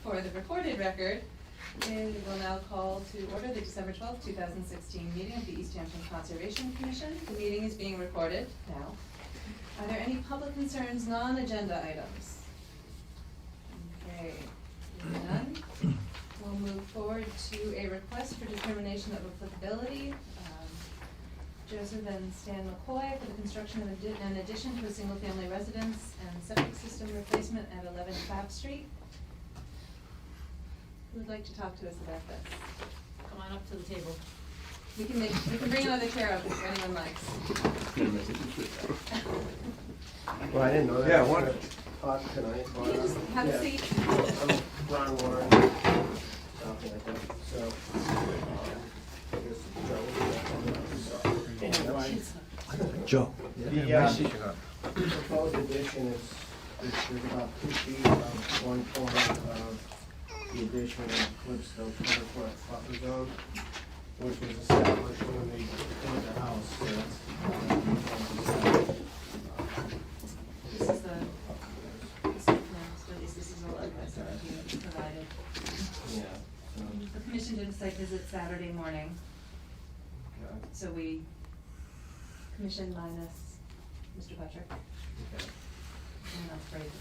For the recorded record, we will now call to order the December 12th, 2016 meeting of the East Hampton Conservation Commission. The meeting is being recorded now. Are there any public concerns, non-agenda items? Okay, none. We'll move forward to a request for determination of applicability. Joseph and Stan McCoy for the construction of an addition to a single-family residence and septic system replacement at 11 Clapp Street. Who would like to talk to us about this? Come on up to the table. We can bring another chair up if anyone likes. Well, I didn't know that. Yeah, was one. gonna talk tonight. You can just have a seat. I'm Ron Warren, something like that. So, I guess Joe. the proposed addition is there's about 2 feet of one corner of the addition and clips the 100-foot buffer zone, which was established when they built the house. So This is the, this is a look that's provided. yeah. The commission did a site visit Saturday morning, so we, commission minus Mr. Buttrick, Okay. and I'm afraid to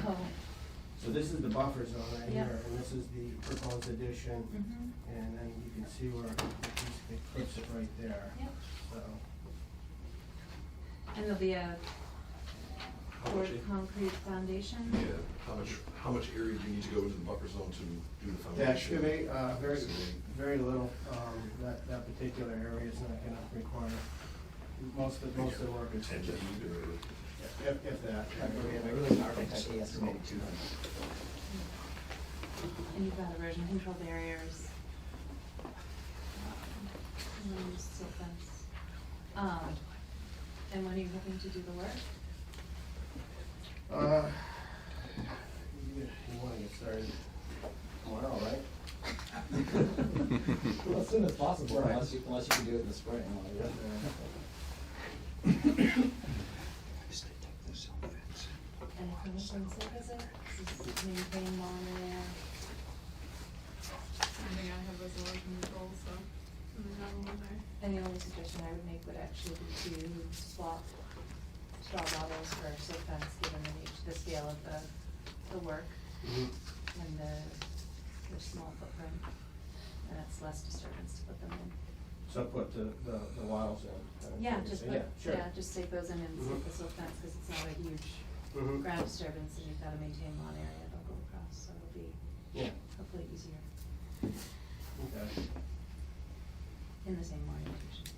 hold. So this is the buffer zone right Yeah. here, and this is the proposed addition, Mhm. and then you can see where it clips it right there. Yep. So, And there'll be a poured much- concrete foundation. Yeah, how much area do you need to go into the buffer zone to do the to foundation? excavate, very little, that particular area is not gonna require, most of the work is 10 just, feet or? if that. I really architect, he estimated 200. And you've got erosion control barriers. And then there's silt fence. And when are you hoping to do the work? You wanna get started tomorrow, right? Well, as soon as possible, Right. unless you can do it in the spring. And if I'm missing silt visit, this is maintain lawn area. I think I have those erosion control, so I'm gonna have one there. And the only suggestion I would make would actually be to swap straw bottles for silt fence, given the scale of the work and the small footprint, and it's less disturbance to put them in. So put the wattles in. Yeah, just put, sure. yeah, just take those in and stick the silt fence, because it's not a huge Mhm. ground disturbance, and you've gotta maintain lawn area, they'll go across, so it'll be Yeah, hopefully easier okay. in the same orientations.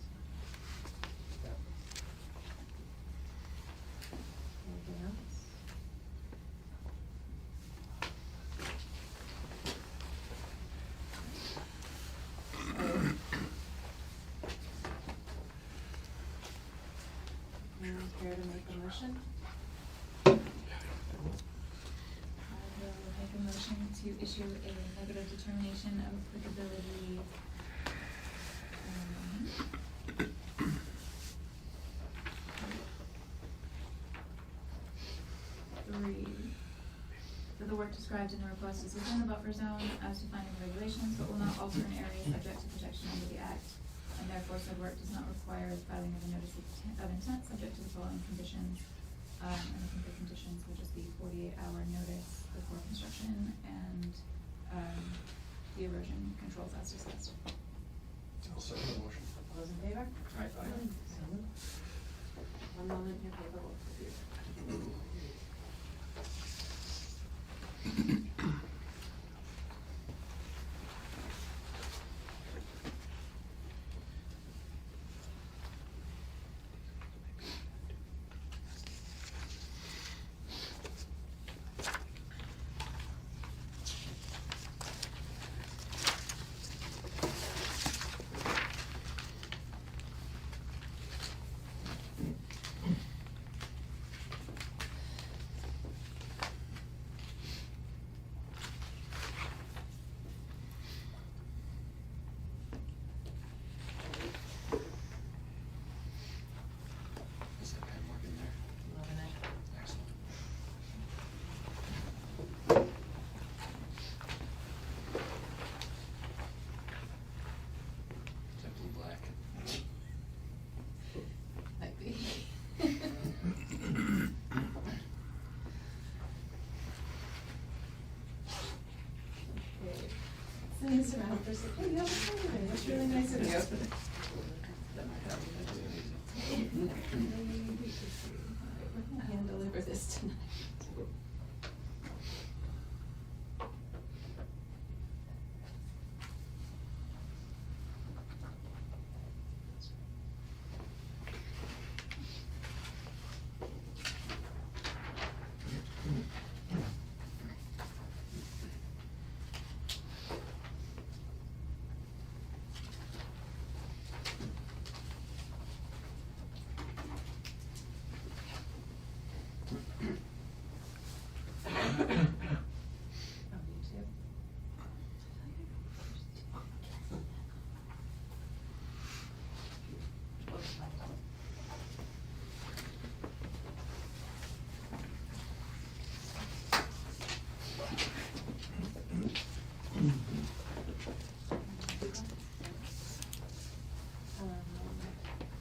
Yeah. Anything else? Anyone care to make a motion? I will make a motion to issue a negative determination of applicability. Three. That the work described in the request is within the buffer zone as defined in the regulations, but will not alter an area subject to protection under the Act, and therefore said work does not require the filing of a notice of intent subject to the following conditions. And I think the conditions will just be 48-hour notice before construction and the erosion controls as discussed. I'll second the motion. All those in favor? Aye. So moved. One moment, your paperwork will be. Black. Might be. Sending this around for some, hey, that's really nice of you. We're gonna hand deliver this tonight. Oh, you too?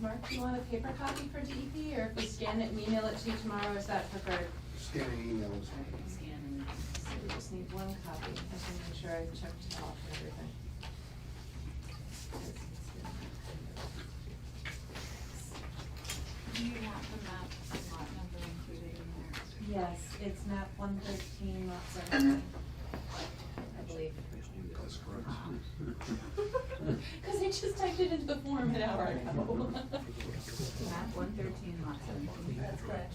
Mark, do you want a paper copy for DEP, or if we scan it and email it to you tomorrow, is that preferred? Scanning emails. Scan, so we just need one copy, I just want to make sure I checked it off and everything. Do you want the map and lot number included in there? Yes, it's map 113, lot 17, I believe. That's correct. Because I just typed it into the form an hour ago. Map 113, lot 17. That's correct.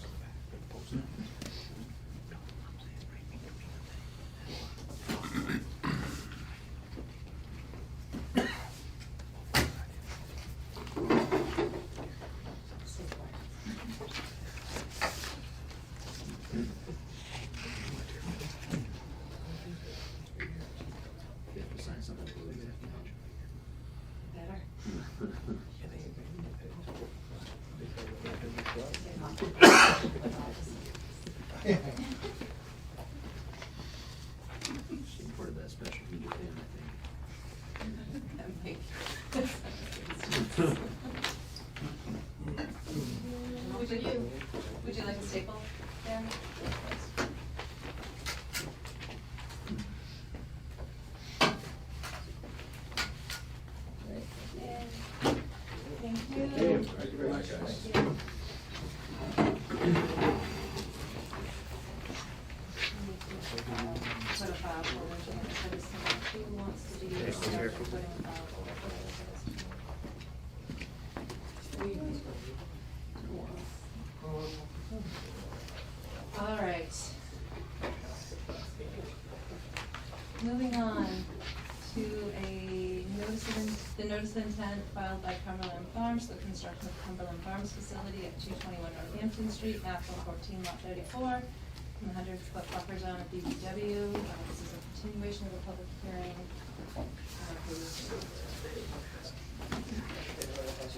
She imported that special heat fan, I think. Would you like a staple, Dan? Thank you. Thank you very much, guys. Put a file folder in there, so this one, who wants to do this? Putting a file folder. All right. Moving on to the notice of intent filed by Cumberland Farms, the construction of Cumberland Farms facility at 221 Northampton Street, map 114, lot 34, in the 100-foot buffer zone of BBW. This is a continuation of the public hearing.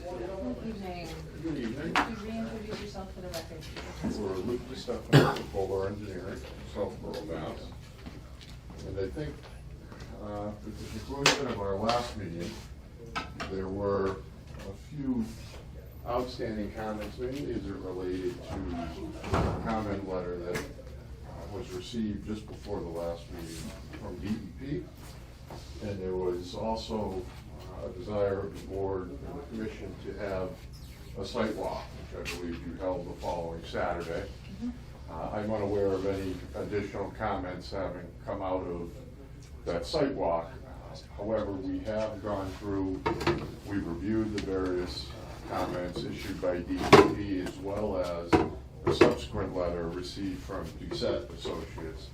Good evening. Good evening. Could you reintroduce yourself for the record? We're Luke DeStefano with Bowler Engineering, Southborough, Mass. And I think at the conclusion of our last meeting, there were a few outstanding comments made as it related to a comment letter that was received just before the last meeting from DEP. And there was also a desire of the board and the commission to have a site walk, which I believe you held the following Saturday. I'm unaware of any additional comments having come out of that site walk. However, we have gone through, we've reviewed the various comments issued by DEP as well as a subsequent letter received from Doucette Associates.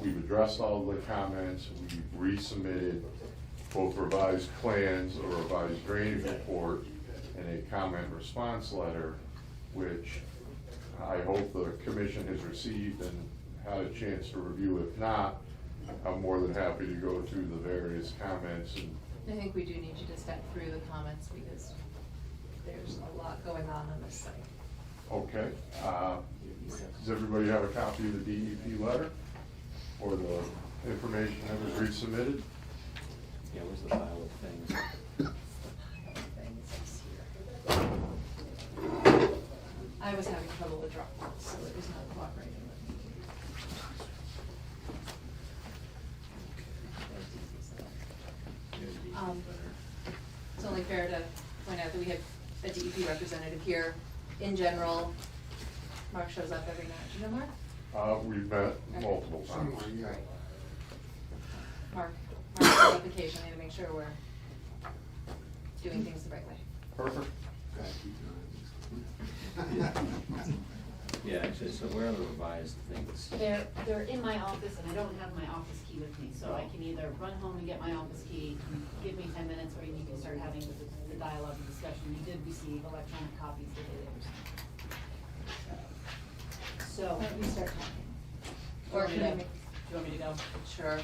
We've addressed all of the comments, we've resubmitted both revised plans, a revised drainage report, and a comment response letter, which I hope the commission has received and had a chance to review. If not, I'm more than happy to go through the various comments. And I think we do need you to step through the comments because there's a lot going on this site. okay, does everybody have a copy of the DEP letter? for the information that was resubmitted. Yeah, where's the pile of things? I was having trouble with Dropbox, so it was not cooperating with me. It's only fair to point out that we have a DEP representative here. In general, Mark shows up every night. Do you know Mark? We've met multiple times. Right. Mark's on vacation, I need to make sure we're doing things the right way. Perfect. Yeah, actually, so where are the revised things? They're in my office, and I don't have my office key with me, so I can either run home and get my office key, give me 10 minutes, or you can start having the dialogue and discussion. You did receive electronic copies the day they were sent. So, Why don't we start talking? Or Or can do I you make? want me to go? Sure.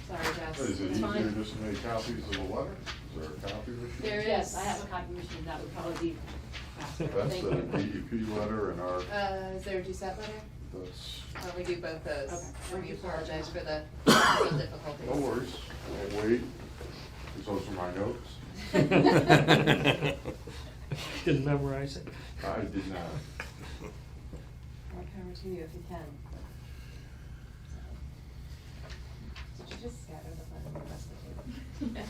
Sorry, Jess. Is it It's easier fine. just to make copies of the letter? Is there a copy machine? There Yes, is. I have a copy machine, that would probably be faster. That's Thank the you. DEP letter and our, Is there a DSAT letter? that's, We do both those. Okay. And we apologize for the technical difficulties. no worries, I'll wait, because those are my notes. Didn't memorize it. I did not. More power to you if you can. Did you just scatter the fun and the rest of it? Yes.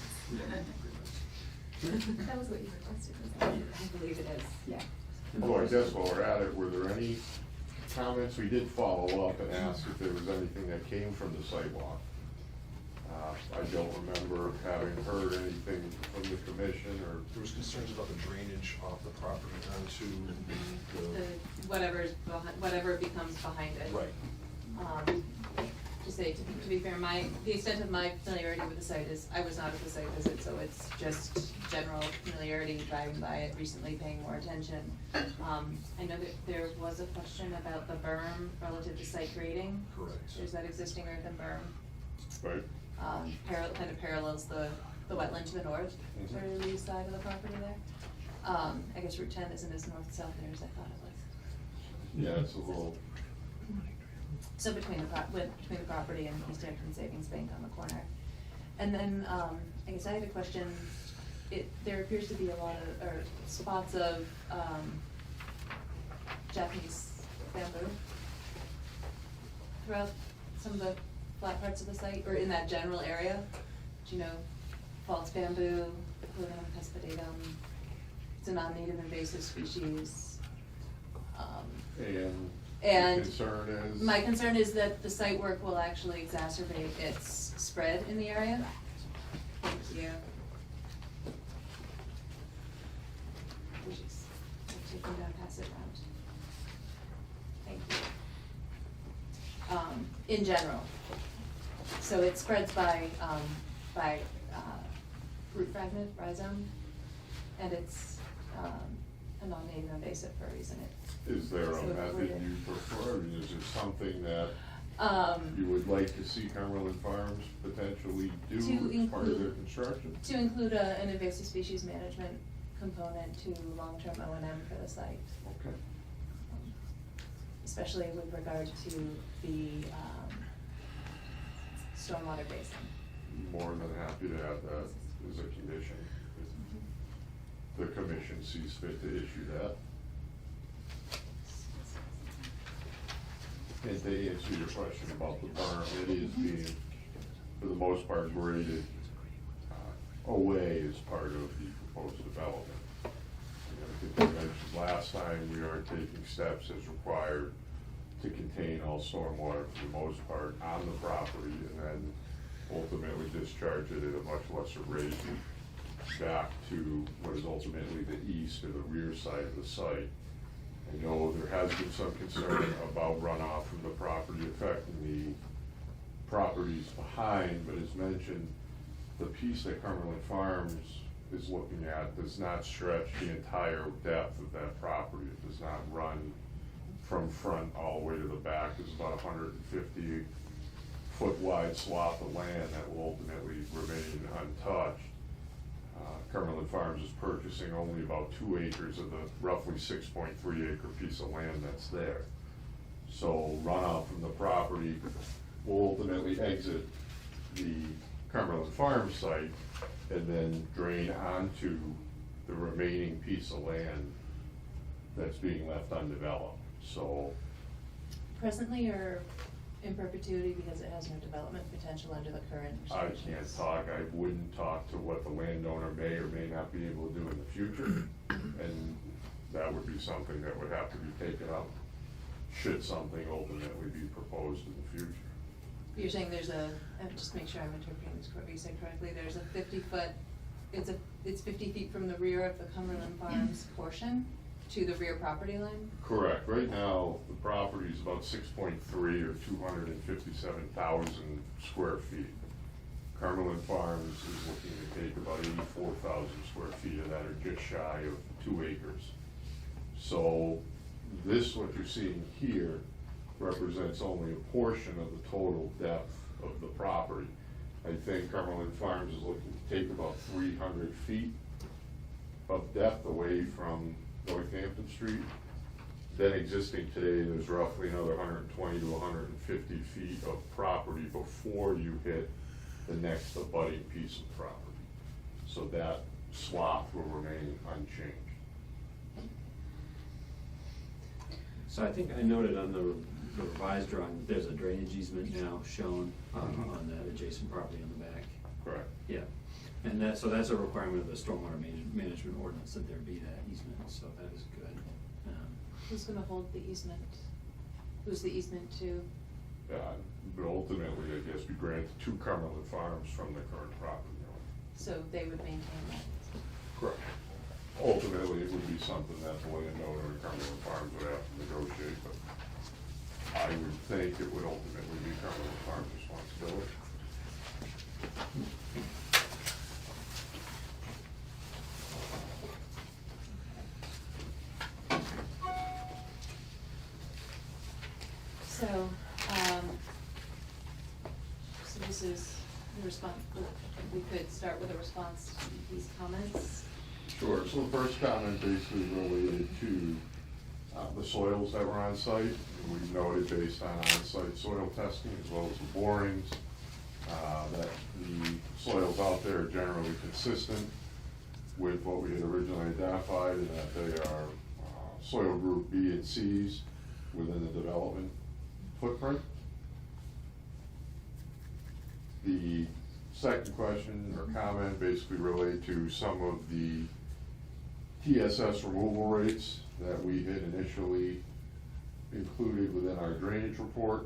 That was what you requested, wasn't it? I believe it is, yeah. Oh, I guess while we're at it, were there any comments? We did follow up and ask if there was anything that came from the sidewalk. I don't remember having heard anything from the commission or, There was concerns about the drainage off the property onto The, whatever's behind, whatever becomes behind it. Right. To say, to be fair, the extent of my familiarity with the site is, I was not at the site visit, so it's just general familiarity, driving by it recently, paying more attention. I know that there was a question about the berm relative to site grading. Correct. There's that existing earthen berm, right? kind of parallels the wetland to the north, sort of the east side of the property there. I guess Route 10 isn't as north-south there as I thought it was. Yeah, it's a little, So between the property and East Hampton Savings Bank on the corner. And then, I guess I had a question, there appears to be a lot of, or spots of, Japanese bamboo throughout some of the flat parts of the site, or in that general area. Do you know, false bamboo, Aluminum cuspidatum, it's a non-native invasive species. and And the concern is. my concern is that the site work will actually exacerbate its spread in the area. Thank you. Jeez, I'm taking down, pass it around. Thank you. In general, so it spreads by root fragment, rhizome, and it's, a non-native invasive for a reason. Is there a So method we're- you prefer? I mean, is it something that Um, you would like to see Cumberland Farms potentially do To as part of their include- construction? To include an invasive species management component to long-term O&M for the site, Okay. especially with regard to the stormwater basin. More than happy to have that as a condition. If the commission sees fit to issue that. And to answer your question about the berm, it is being, for the most part, graded away as part of the proposed development. I think we mentioned last time, we are taking steps as required to contain all stormwater for the most part on the property, and then ultimately discharge it at a much lesser rate back to what is ultimately the east or the rear side of the site. I know there has been some concern about runoff from the property affecting the properties behind, but as mentioned, the piece that Cumberland Farms is looking at does not stretch the entire depth of that property. It does not run from front all the way to the back. There's about 150-foot wide swath of land that will ultimately remain untouched. Cumberland Farms is purchasing only about 2 acres of the roughly 6.3 acre piece of land that's there. So runoff from the property will ultimately exit the Cumberland Farm site and then drain onto the remaining piece of land that's being left undeveloped. So Presently or in perpetuity because it has no development potential under the current I restrictions? can't talk, I wouldn't talk to what the landowner may or may not be able to do in the future. And that would be something that would have to be taken up should something ultimately be proposed in the future. You're saying there's just make sure I'm interpreting this correctly, you said correctly, there's a 50-foot, it's 50 feet from the rear of the Cumberland Farms portion to the rear property line? Correct, right now, the property is about 6.3 or 257,000 square feet. Cumberland Farms is looking to take about 84,000 square feet of that, or just shy of 2 acres. So this, what you're seeing here, represents only a portion of the total depth of the property. I think Cumberland Farms is looking to take about 300 feet of depth away from Northampton Street. Then existing today, there's roughly another 120 to 150 feet of property before you hit the next abutting piece of property. So that swath will remain unchanged. So I think I noted on the revised drawing, there's a drainage easement now shown on that adjacent property on the back. Correct. Yeah, and so that's a requirement of the stormwater management ordinance that there be that easement, so that is good. Who's gonna hold the easement? Who's the easement to? But ultimately, I guess, be granted to Cumberland Farms from the current property owner. So they would maintain that? Correct. Ultimately, it would be something that the landowner and Cumberland Farms would have to negotiate, but I would think it would ultimately be Cumberland Farms' responsibility. So this is the response, we could start with a response to these comments. Sure, so the first comment basically related to the soils that were on site. We noted based on on-site soil testing as well as the borings, that the soils out there are generally consistent with what we had originally identified, and that they are soil group B and Cs within the development footprint. The second question or comment basically related to some of the TSS removal rates that we had initially included within our drainage report.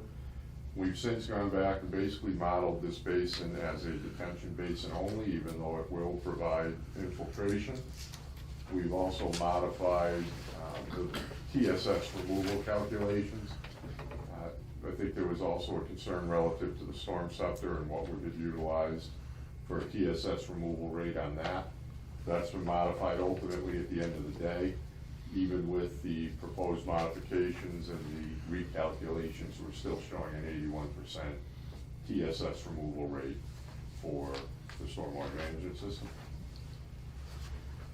We've since gone back and basically modeled this basin as a detention basin only, even though it will provide infiltration. We've also modified the TSS removal calculations. I think there was also a concern relative to the storm scepter and what we had utilized for a TSS removal rate on that. That's been modified ultimately at the end of the day. Even with the proposed modifications and the recalculations, we're still showing an 81% TSS removal rate for the stormwater management system.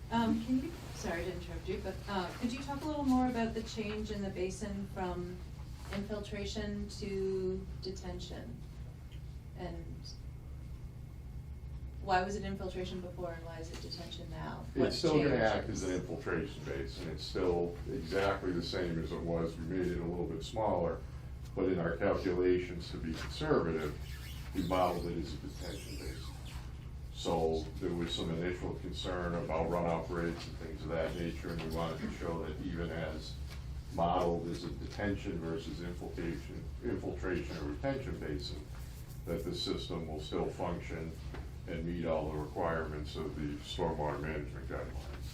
Can you, sorry to interrupt you, but could you talk a little more about the change in the basin from infiltration to detention? And why was it infiltration before and why is it detention now? It's still gonna What act as changes? an infiltration basin. It's still exactly the same as it was. We made it a little bit smaller, but in our calculations, to be conservative, we modeled it as a detention basin. So there was some initial concern about runoff rates and things of that nature, and we wanted to show that even as modeled as a detention versus infiltration or retention basin, that the system will still function and meet all the requirements of the stormwater management guidelines.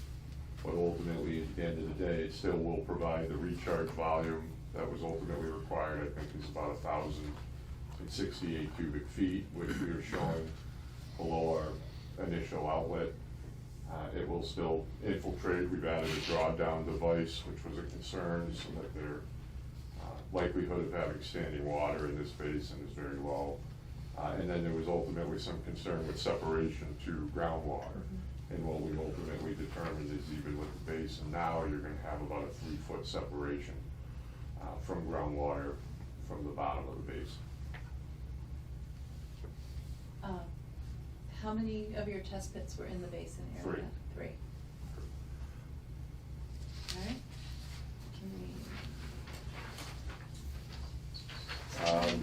But ultimately, at the end of the day, it still will provide the recharge volume that was ultimately required. I think is about 1,068 cubic feet, which we are showing below our initial outlet. It will still infiltrate. We've added a drawdown device, which was a concern, so that their likelihood of having standing water in this basin is very low. And then there was ultimately some concern with separation to groundwater. And what we ultimately determined is even with the basin now, you're gonna have about a 3-foot separation from groundwater from the bottom of the basin. How many of your test pits were in the basin area? 3. All right. Can we?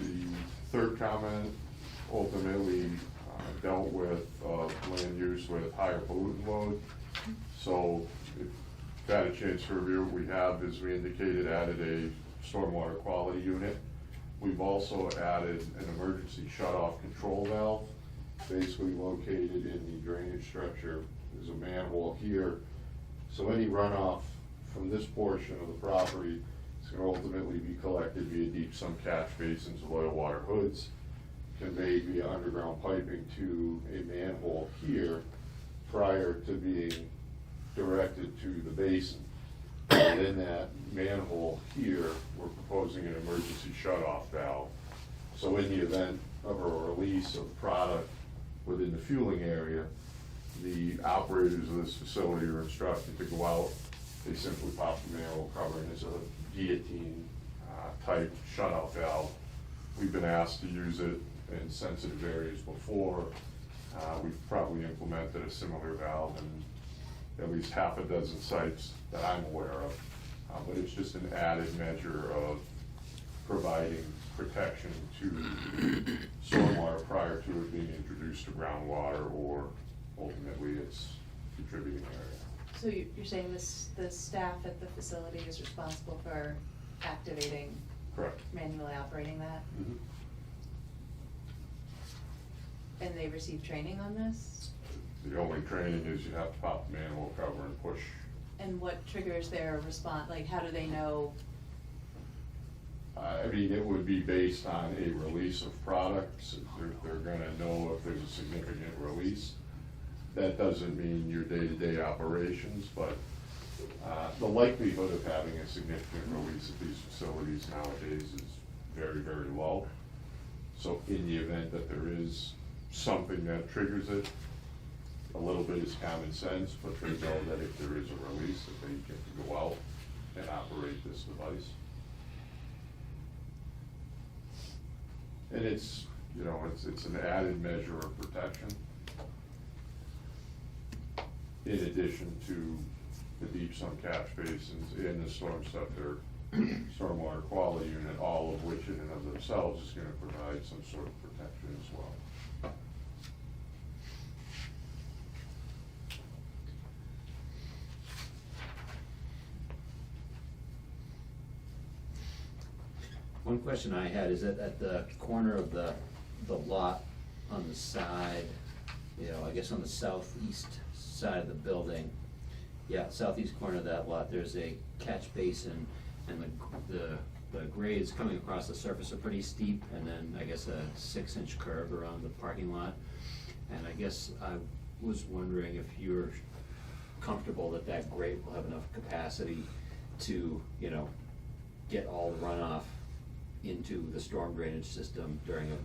The third comment ultimately dealt with land use with higher pollutant load. So if you've had a chance to review, we have, as we indicated, added a stormwater quality unit. We've also added an emergency shutoff control valve, basically located in the drainage structure. There's a manhole here. So any runoff from this portion of the property is going to ultimately be collected via deep sump catch basins, oil water hoods, conveyed via underground piping to a manhole here prior to being directed to the basin. And in that manhole here, we're proposing an emergency shutoff valve. So in the event of a release of product within the fueling area, the operators of this facility are instructed to go out. They simply pop the manhole cover, and it's a guillotine type shutoff valve. We've been asked to use it in sensitive areas before. We've probably implemented a similar valve in at least half a dozen sites that I'm aware of. But it's just an added measure of providing protection to stormwater prior to it being introduced to groundwater or ultimately its contributing area. So you're saying the staff at the facility is responsible for activating? Correct. Manually operating that? Mhm. And they receive training on this? The only training is you have to pop the manhole cover and push. And what triggers their response, like how do they know? I mean, it would be based on a release of products. They're gonna know if there's a significant release. That doesn't mean your day-to-day operations, but the likelihood of having a significant release at these facilities nowadays is very, very low. So in the event that there is something that triggers it, a little bit is common sense, but they know that if there is a release, that they get to go out and operate this device. And it's, you know, it's an added measure of protection. In addition to the deep sump catch basins and the stormwater quality unit, all of which in and of themselves is gonna provide some sort of protection as well. One question I had is that at the corner of the lot on the side, you know, I guess on the southeast side of the building, yeah, southeast corner of that lot, there's a catch basin, and the grades coming across the surface are pretty steep, and then I guess a 6-inch curve around the parking lot. And I guess I was wondering if you're comfortable that that grate will have enough capacity to, you know, get all the runoff into the storm drainage system during a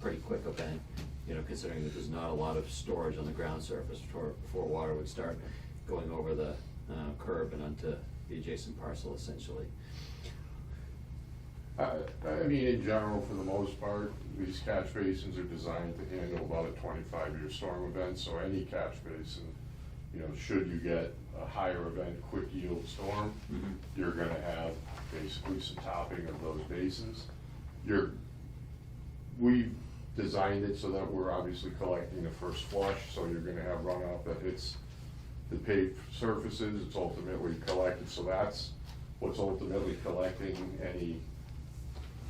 pretty quick event, you know, considering that there's not a lot of storage on the ground surface before water would start going over the curb and onto the adjacent parcel essentially. I mean, in general, for the most part, these catch basins are designed to handle about a 25-year storm event, so any catch basin, you know, should you get a higher event, quick yield storm, you're gonna have basically some topping of those basins. We've designed it so that we're obviously collecting the first flush, so you're gonna have runoff that hits the paved surfaces, it's ultimately collected, so that's what's ultimately collecting any,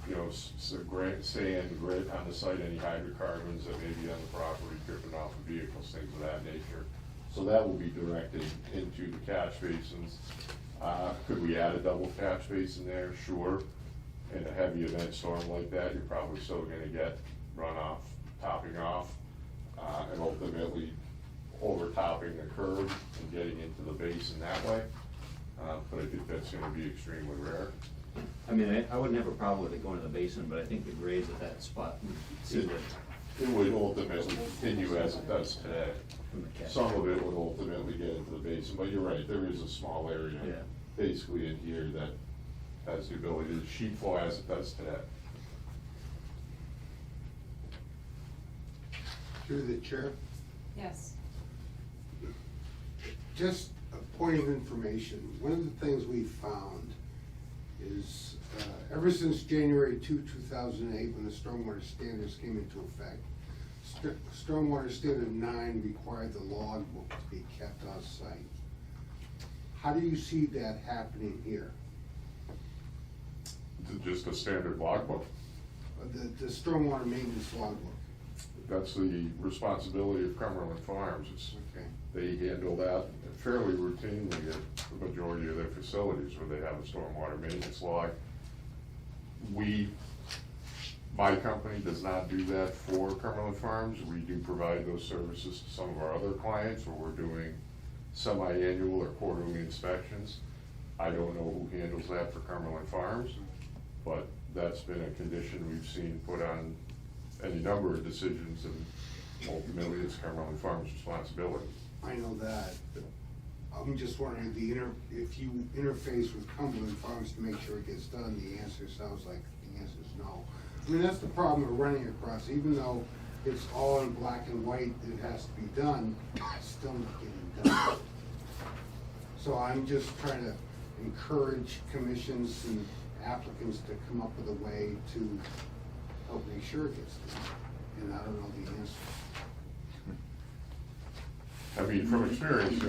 you know, sand, grit on the site, any hydrocarbons that may be on the property, dripping off of vehicles, things of that nature. So that will be directed into the catch basins. Could we add a double catch basin there? Sure. In a heavy event storm like that, you're probably still gonna get runoff, topping off, and ultimately overtopping the curb and getting into the basin that way. But I think that's gonna be extremely rare. I mean, I wouldn't have a problem with it going to the basin, but I think the grades at that spot would seem to. It would ultimately continue as it does today. From the catch. Some of it would ultimately get into the basin, but you're right, there is a small area, Yeah. basically in here, that has the ability to sheet flow as it does today. Through the chair, Yes. just a point of information. One of the things we found is, ever since January 2008, when the stormwater standards came into effect, Stormwater Standard 9 required the logbook to be kept on site. How do you see that happening here? Just a standard logbook. The stormwater maintenance logbook? That's the responsibility of Cumberland Farms. Okay. They handle that fairly routinely at the majority of their facilities where they have a stormwater maintenance log. My company does not do that for Cumberland Farms. We do provide those services to some of our other clients where we're doing semi-annual or quarterly inspections. I don't know who handles that for Cumberland Farms, but that's been a condition we've seen put on any number of decisions, and ultimately it's Cumberland Farms' responsibility. I know that, but I'm just wondering, if you interface with Cumberland Farms to make sure it gets done, the answer sounds like the answer is no. I mean, that's the problem we're running across. Even though it's all in black and white, it has to be done, it's still not getting done. So I'm just trying to encourage commissions and applicants to come up with a way to help make sure it gets done, and I don't know the answer. I mean, from experience,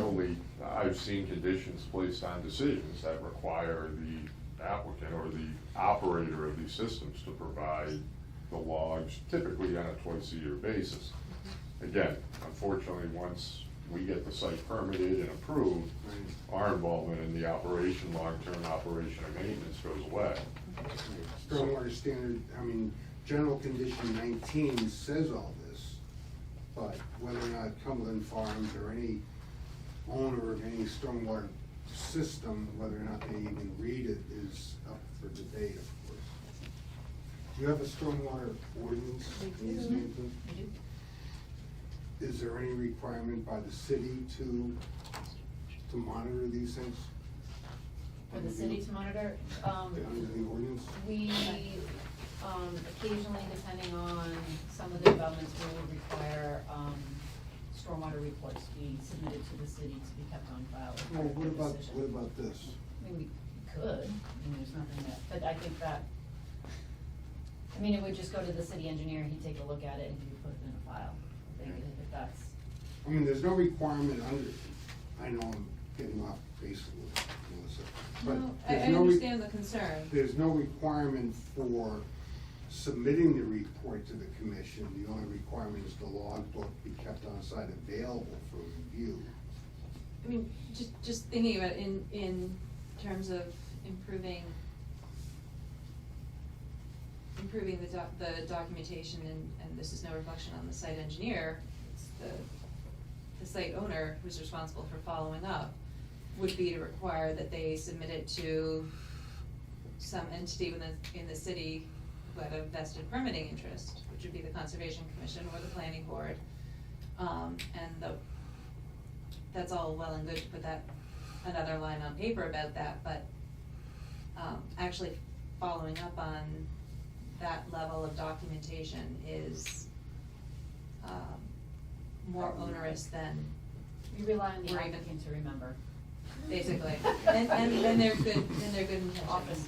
I've seen conditions placed on decisions that require the applicant or the operator of these systems to provide the logs, typically on a twice-a-year basis. Again, unfortunately, once we get the site permitted and approved, our involvement in the operation, long-term operation and maintenance goes away. Stormwater standard, I mean, general condition 19 says all this, but whether or not Cumberland Farms or any owner of any stormwater system, whether or not they even read it is up for debate, of course. Do you have a stormwater ordinance? Easement? I do. Is there any requirement by the city to monitor these things? For the city to monitor, Under the ordinance? we, occasionally, depending on some of the developments, we would require, stormwater reports to be submitted to the city to be kept on file. as Well, part of what the about, decision. what about this? I mean, we could, there's nothing that, but I think that, it would just go to the city engineer, he'd take a look at it, and he'd put it in a file. I think if that's, I mean, there's no requirement under, I know I'm getting off base a little, Melissa, but No, there's I no understand the concern. There's no requirement for submitting the report to the commission. The only requirement is the logbook be kept on site available for review. I mean, just thinking about in terms of improving the documentation, and this is no reflection on the site engineer, it's the site owner who's responsible for following up, would be to require that they submit it to some entity in the city who had a vested permitting interest, which would be the Conservation Commission or the Planning Board. That's all well and good to put that, another line on paper about that, but actually following up on that level of documentation is more onerous than, we rely on the Or even- applicant to remember. basically, and they're good intentions. Often.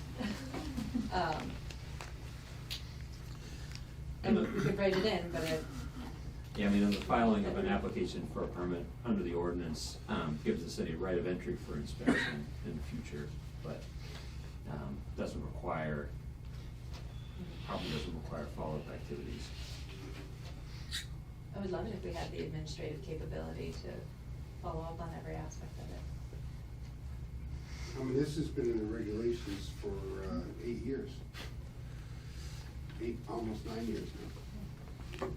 And we could write it in, but it, Yeah, I mean, the filing of an application for a permit under the ordinance gives the city right of entry for inspection in the future, but doesn't require, probably doesn't require follow-up activities. I would love it if we had the administrative capability to follow up on every aspect of it. I mean, this has been in the regulations for 8 years. Almost 9 years now.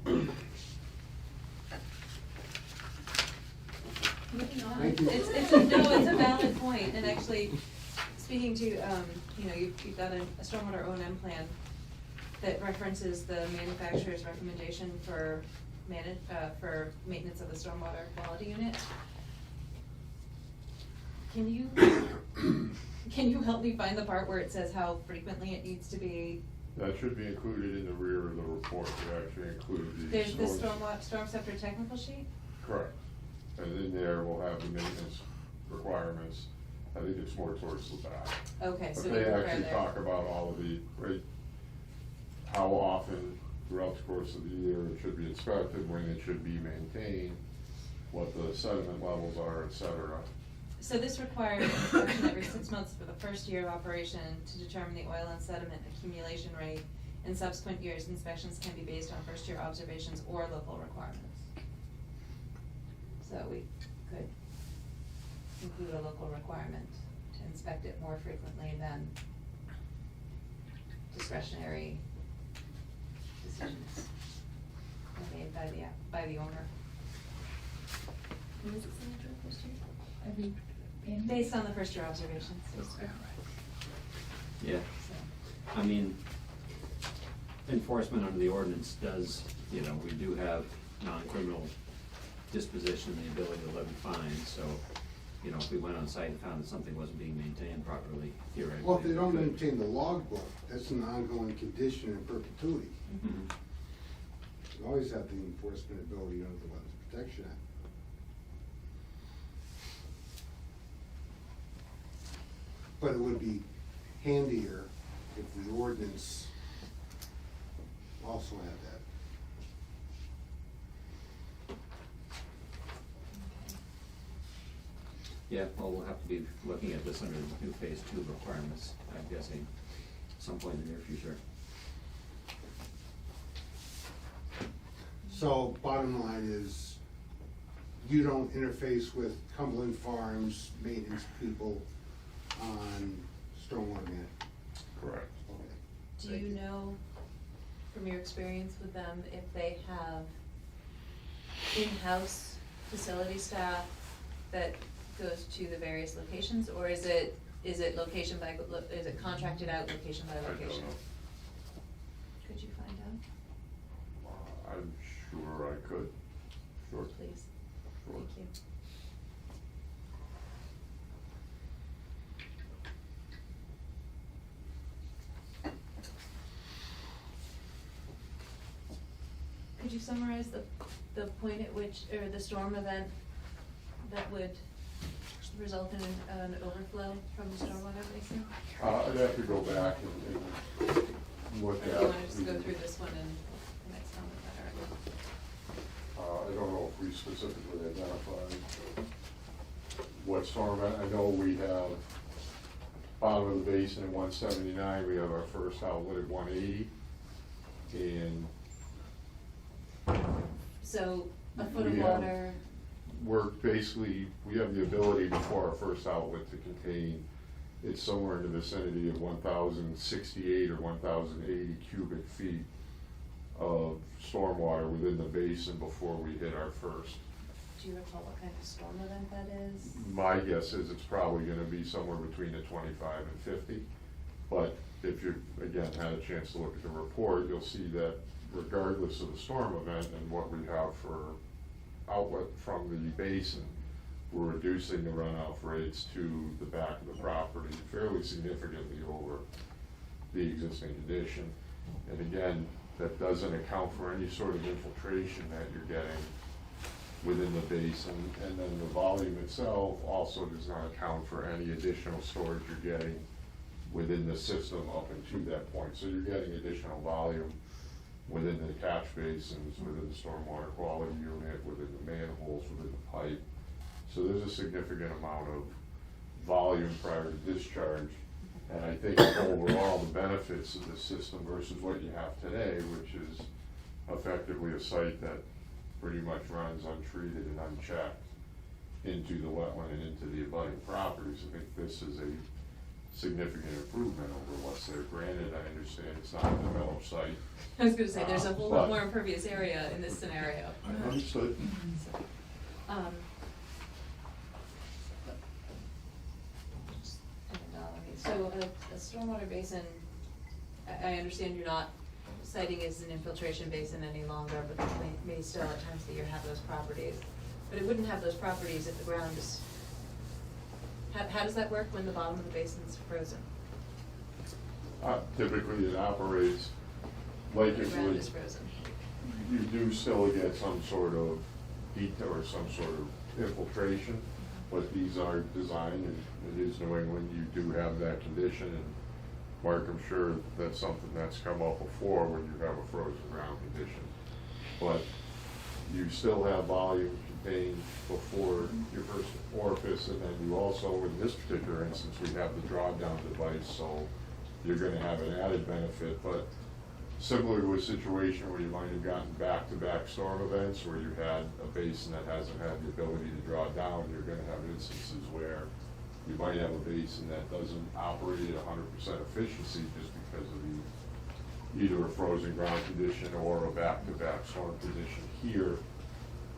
Thank you. It's a valid point, and actually, speaking to, you've got a stormwater O&M plan that references the manufacturer's recommendation for maintenance of the stormwater quality unit. Can you help me find the part where it says how frequently it needs to be? That should be included in the rear of the report. We actually include the. There's the storm scepter technical sheet? Correct. And in there, we'll have the maintenance requirements. I think it's more towards the back. Okay, so But we they require actually there. talk about all of the, right, how often throughout the course of the year it should be inspected, when it should be maintained, what the sediment levels are, et cetera. So this requires inspection every 6 months for the first year of operation to determine the oil and sediment accumulation rate. In subsequent years, inspections can be based on first year observations or local requirements. So we could include a local requirement to inspect it more frequently than discretionary decisions made by the owner. What is it saying for the first year? Every annual? Based on the first year observations. Yeah, So, I mean, enforcement under the ordinance does, you know, we do have non-criminal disposition and the ability to levy fines, so, you know, if we went on site and found that something wasn't being maintained properly, theoretically. Well, if they don't we could. maintain the logbook, that's an ongoing condition in perpetuity. Mhm. You always have the enforcement ability under the Wetlands Protection Act. But it would be handier if the ordinance also had that. Yeah, well, we'll have to be looking at this under the new phase 2 requirements, I'm guessing, at some point in the near future. So bottom line is, you don't interface with Cumberland Farms maintenance people on stormwater management. Correct. do you know, from your experience with them, if they have in-house facility staff that goes to the various locations, or is it location by, is it contracted out location by I don't location? know. Could you find out, I'm sure I could. Sure. please? Sure. Thank you. Could you summarize the point at which, or the storm event that would result in an overflow from the stormwater basin? I'd have to go back and look Or at. do you want to just go through this one and the next time with that, I don't know if we specifically identified what storm event. I know we have bottom of the basin at 179, we have our first outlet at 180. And So a foot of we have- water, we're basically, we have the ability before our first outlet to contain, it's somewhere in the vicinity of 1,068 or 1,080 cubic feet of stormwater within the basin before we hit our first. do you recall what kind of storm event that is? My guess is it's probably gonna be somewhere between the 25 and 50. But if you, again, had a chance to look at the report, you'll see that regardless of the storm event and what we have for outlet from the basin, we're reducing the runoff rates to the back of the property fairly significantly over the existing condition. And again, that doesn't account for any sort of infiltration that you're getting within the basin. And then the volume itself also does not account for any additional storage you're getting within the system up until that point. So you're getting additional volume within the catch basins, within the stormwater quality unit, within the manholes, within the pipe. So there's a significant amount of volume prior to discharge. And I think overall, the benefits of this system versus what you have today, which is effectively a site that pretty much runs untreated and unchecked into the wetland and into the abutting properties, I think this is a significant improvement over what's there. Granted, I understand it's not a developed site. I was gonna say, there's a whole lot But- more impervious area in this scenario. I understood. So, So a stormwater basin, I understand you're not citing as an infiltration basin any longer, but that may still at times of the year have those properties. But it wouldn't have those properties if the ground is, how does that work when the bottom of the basin's frozen? Typically, it operates like The it ground would. is frozen. you do still get some sort of detail or some sort of infiltration, but these are designed, and it is New England, you do have that condition, and Mark, I'm sure that's something that's come up before when you have a frozen ground condition. But you still have volume contained before your first orifice, and then you also, in this particular instance, we have the drawdown device, so you're gonna have an added benefit. But similar to a situation where you might have gotten back-to-back storm events where you had a basin that hasn't had the ability to draw down, you're gonna have instances where you might have a basin that doesn't operate at 100% efficiency just because of either a frozen ground condition or a back-to-back storm condition. Here,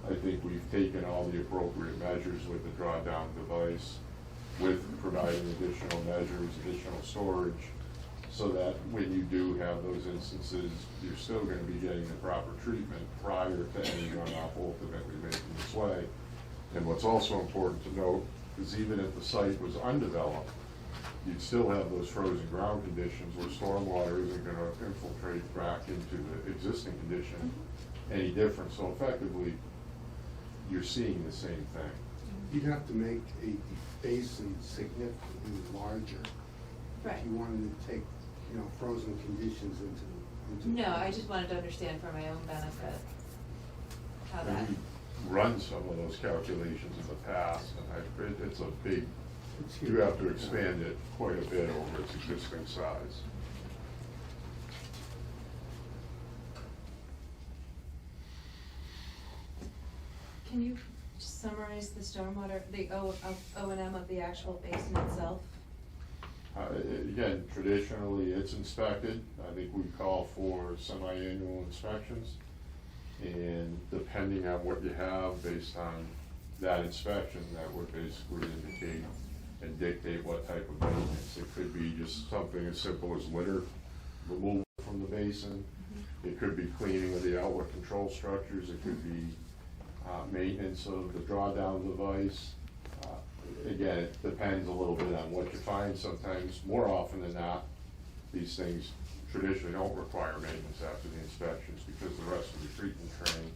I think we've taken all the appropriate measures with the drawdown device, with providing additional measures, additional storage, so that when you do have those instances, you're still gonna be getting the proper treatment prior to any runoff ultimately making its way. And what's also important to note is even if the site was undeveloped, you'd still have those frozen ground conditions where stormwater isn't gonna infiltrate back into the existing condition any different. So effectively, you're seeing the same thing. You'd have to make a basin significantly larger. Right. If you wanted to take, frozen conditions into. No, I just wanted to understand for my own benefit how that, And we run some of those calculations in the past, and it's a big, It's you huge. have to expand it quite a bit over its existing size. can you just summarize the stormwater, the O&M of the actual basin itself? Again, traditionally, it's inspected. I think we call for semi-annual inspections. And depending on what you have, based on that inspection, that would basically indicate and dictate what type of maintenance. It could be just something as simple as litter removal from the basin. It could be cleaning of the outlet control structures. It could be maintenance of the drawdown device. Again, it depends a little bit on what you find. Sometimes, more often than not, these things traditionally don't require maintenance after the inspections because the rest of the treatment train,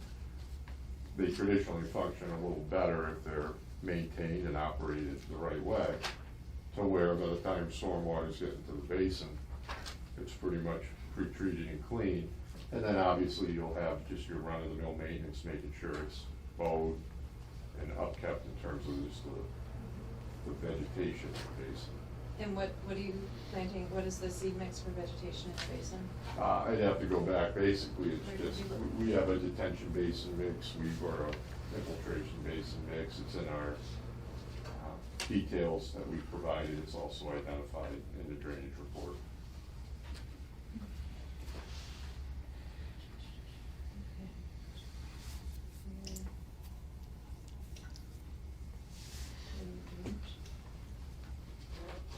they traditionally function a little better if they're maintained and operated the right way. To where by the time stormwater's getting to the basin, it's pretty much pre-treated and clean. And then obviously you'll have just your run-of-the-mill maintenance, making sure it's bowed and upkept in terms of just the vegetation in the basin. And what are you planting, what is the seed mix for vegetation in the basin? I'd have to go back. Basically, it's just, we have a detention basin mix, or a infiltration basin mix. It's in our details that we provided. It's also identified in the drainage report.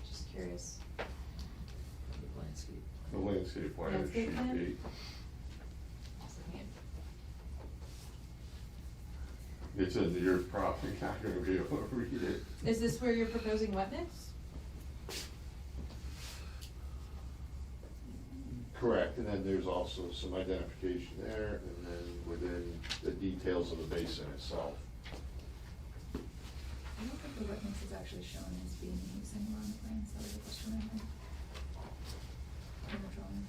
Just curious. The landscape. The landscape plan is Landscape sheet plan? 8. Just looking at- It's in, you're probably not gonna be able to read it. Is this where you're proposing wet mix? Correct, and then there's also some identification there, and then within the details of the basin itself. I don't think the wet mix is actually shown as being used anywhere on the plans, that was a question I had. In the drawings.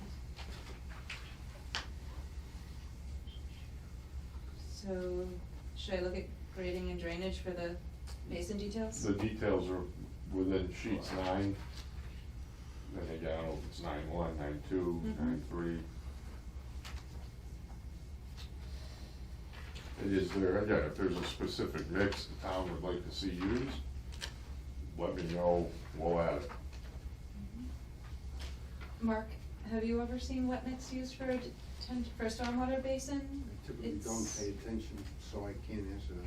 So, should I look at grading and drainage for the basin details? The details are within sheets 9. I think, I don't know if it's 9-1, 9-2, Mhm. 9-3. And is there, again, if there's a specific mix the town would like to see used, let me know, we'll add it. Mark, have you ever seen wet mix used for a for a stormwater basin? I typically don't It's- pay attention, so I can't answer that.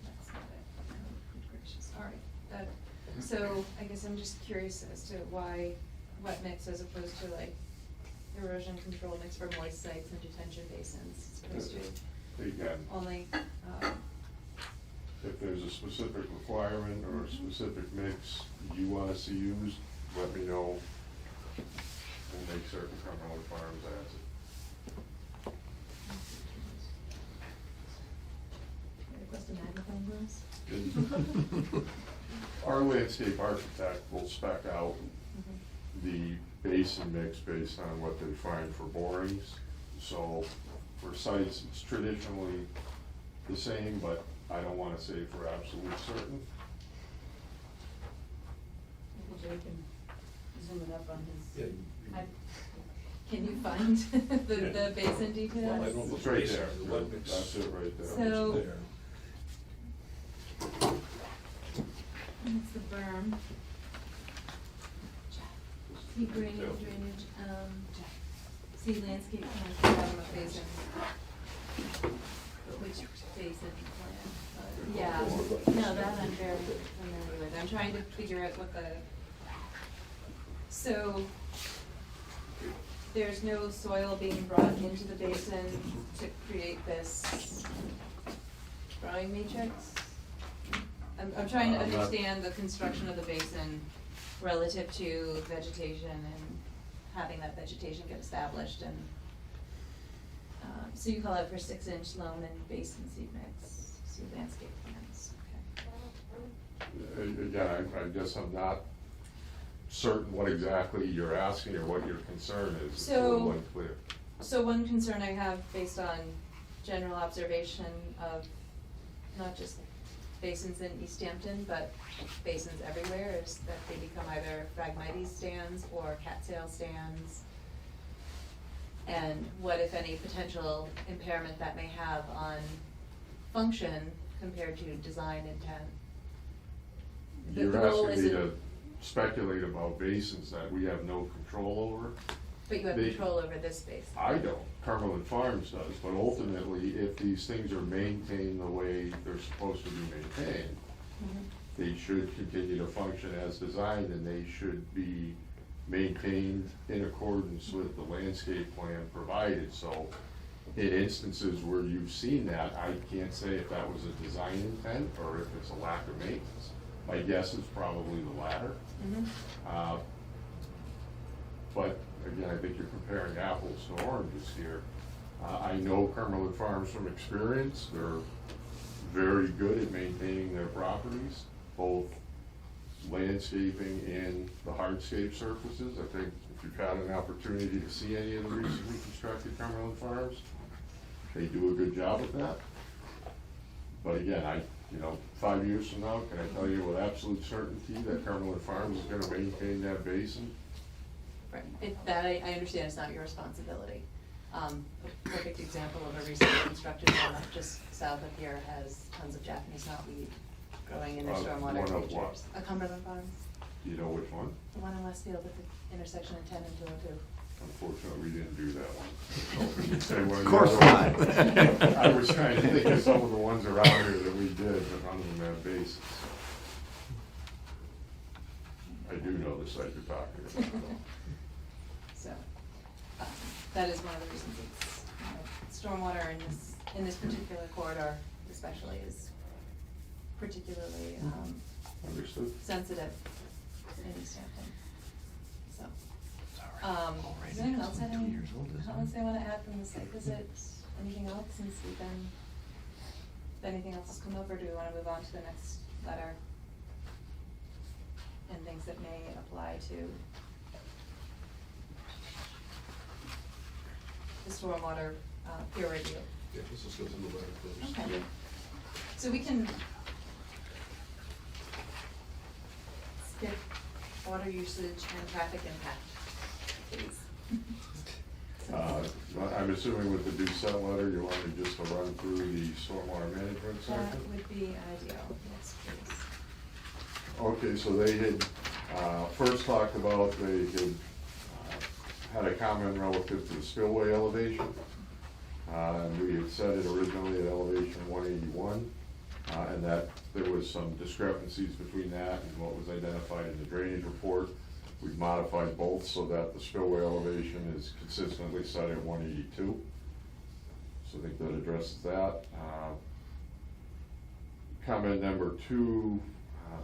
That's not it. Oh, good gracious. All right, so I guess I'm just curious as to why wet mix as opposed to like erosion control mix for moist sites and detention basins, as opposed to Again, only, if there's a specific requirement or a specific mix you wanna see used, let me know. certain Cumberland Farms adds it. Request a magnifying glass? Our landscape architect will spec out the basin mix based on what they find for borings. So for sites, it's traditionally the same, but I don't wanna say for absolute certain. Maybe Jay can zoom it up on Yeah, his. Can you find the basin details? Well, I don't know. It's right there, The lead mix. that's it right there. So- There. That's the berm. See drainage, see landscape plan for bottom of basin. But which basin plan? Yeah, no, that I'm very familiar with. I'm trying to figure out what the, so there's no soil being brought into the basin to create this growing matrix? I'm trying to I'm not- understand the construction of the basin relative to vegetation and having that vegetation get established and, so you call it for 6-inch loam and basin seed mix, see landscape plans, okay. Again, I guess I'm not certain what exactly you're asking or what your concern is. It's a little unclear. So one concern I have based on general observation of not just basins in East Hampton, but basins everywhere, is that they become either Phragmites stands or cattail stands. And what, if any, potential impairment that may have on function compared to design intent? The You're goal asking me isn't- to speculate about basins that we have no control over? But you have They- control over this basin. I don't, Cumberland Farms does, but ultimately, if these things are maintained the way they're supposed to be maintained, they should continue to function as designed, and they should be maintained in accordance with the landscape plan provided. So in instances where you've seen that, I can't say if that was a design intent or if it's a lack of maintenance. My guess is probably the latter. But again, I think you're comparing apples to oranges here. I know Cumberland Farms from experience. They're very good at maintaining their properties, both landscaping and the hardscape surfaces. I think if you've had an opportunity to see any of the recently constructed Cumberland Farms, they do a good job with that. But again, 5 years from now, can I tell you with absolute certainty that Cumberland Farms is gonna maintain that basin? Right, that I understand it's not your responsibility. A perfect example of a recently constructed one up just south of here has tons of Japanese knotweed growing in their stormwater one of features. what? A Cumberland Farms, Do you know which one? the one in Westfield at the intersection of 10 and 202. Unfortunately, we didn't do that one. Say one Of course not. I was trying to think of some of the ones around here that we did, but none of them have bases. I do know the site you're talking about. So, that is one of the reasons it's, stormwater in this particular corridor especially is particularly, Understood? sensitive in East Hampton, so. Does anyone else have any comments they wanna add from the site visit? Anything else since we've been, if anything else has come up, or do we wanna move on to the next letter? And things that may apply to the stormwater, peer review. Yeah, let's just go through the letter first. Okay. So we can skip water usage and traffic impact, please. I'm assuming with the Doucette letter, you want me just to run through the stormwater management That section? would be ideal, yes, please. Okay, so they had, first talked about, they had a comment relative to the spillway elevation. And we had set it originally at elevation 181, and that there was some discrepancies between that and what was identified in the drainage report. We've modified both so that the spillway elevation is consistently set at 182. So I think that addresses that. Comment number 2,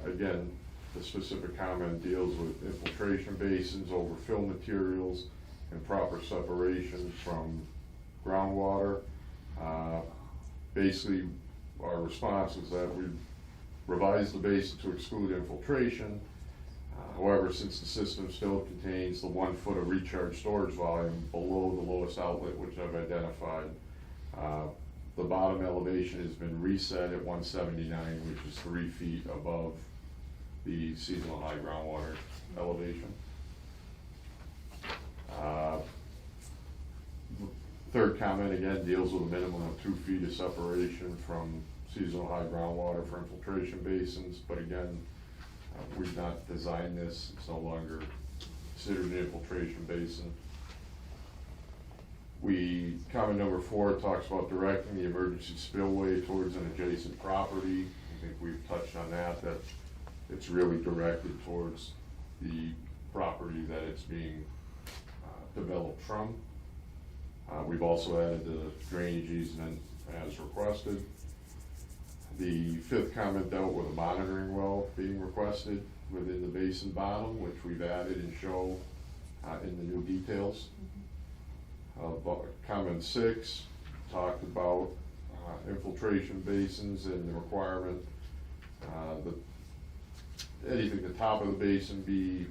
again, the specific comment deals with infiltration basins, overfill materials, and proper separation from groundwater. Basically, our response is that we revised the basin to exclude infiltration. However, since the system still contains the 1 foot of recharge storage volume below the lowest outlet, which I've identified, the bottom elevation has been reset at 179, which is 3 feet above the seasonal high groundwater elevation. Third comment again deals with a minimum of 2 feet of separation from seasonal high groundwater for infiltration basins, but again, we've not designed this, it's no longer considered an infiltration basin. Comment number 4 talks about directing the emergency spillway towards an adjacent property. I think we've touched on that it's really directed towards the property that it's being developed from. We've also added the drainage easement as requested. The 5th comment dealt with a monitoring well being requested within the basin bottom, which we've added and show in the new details. Comment 6 talked about infiltration basins and the requirement that anything at the top of the basin be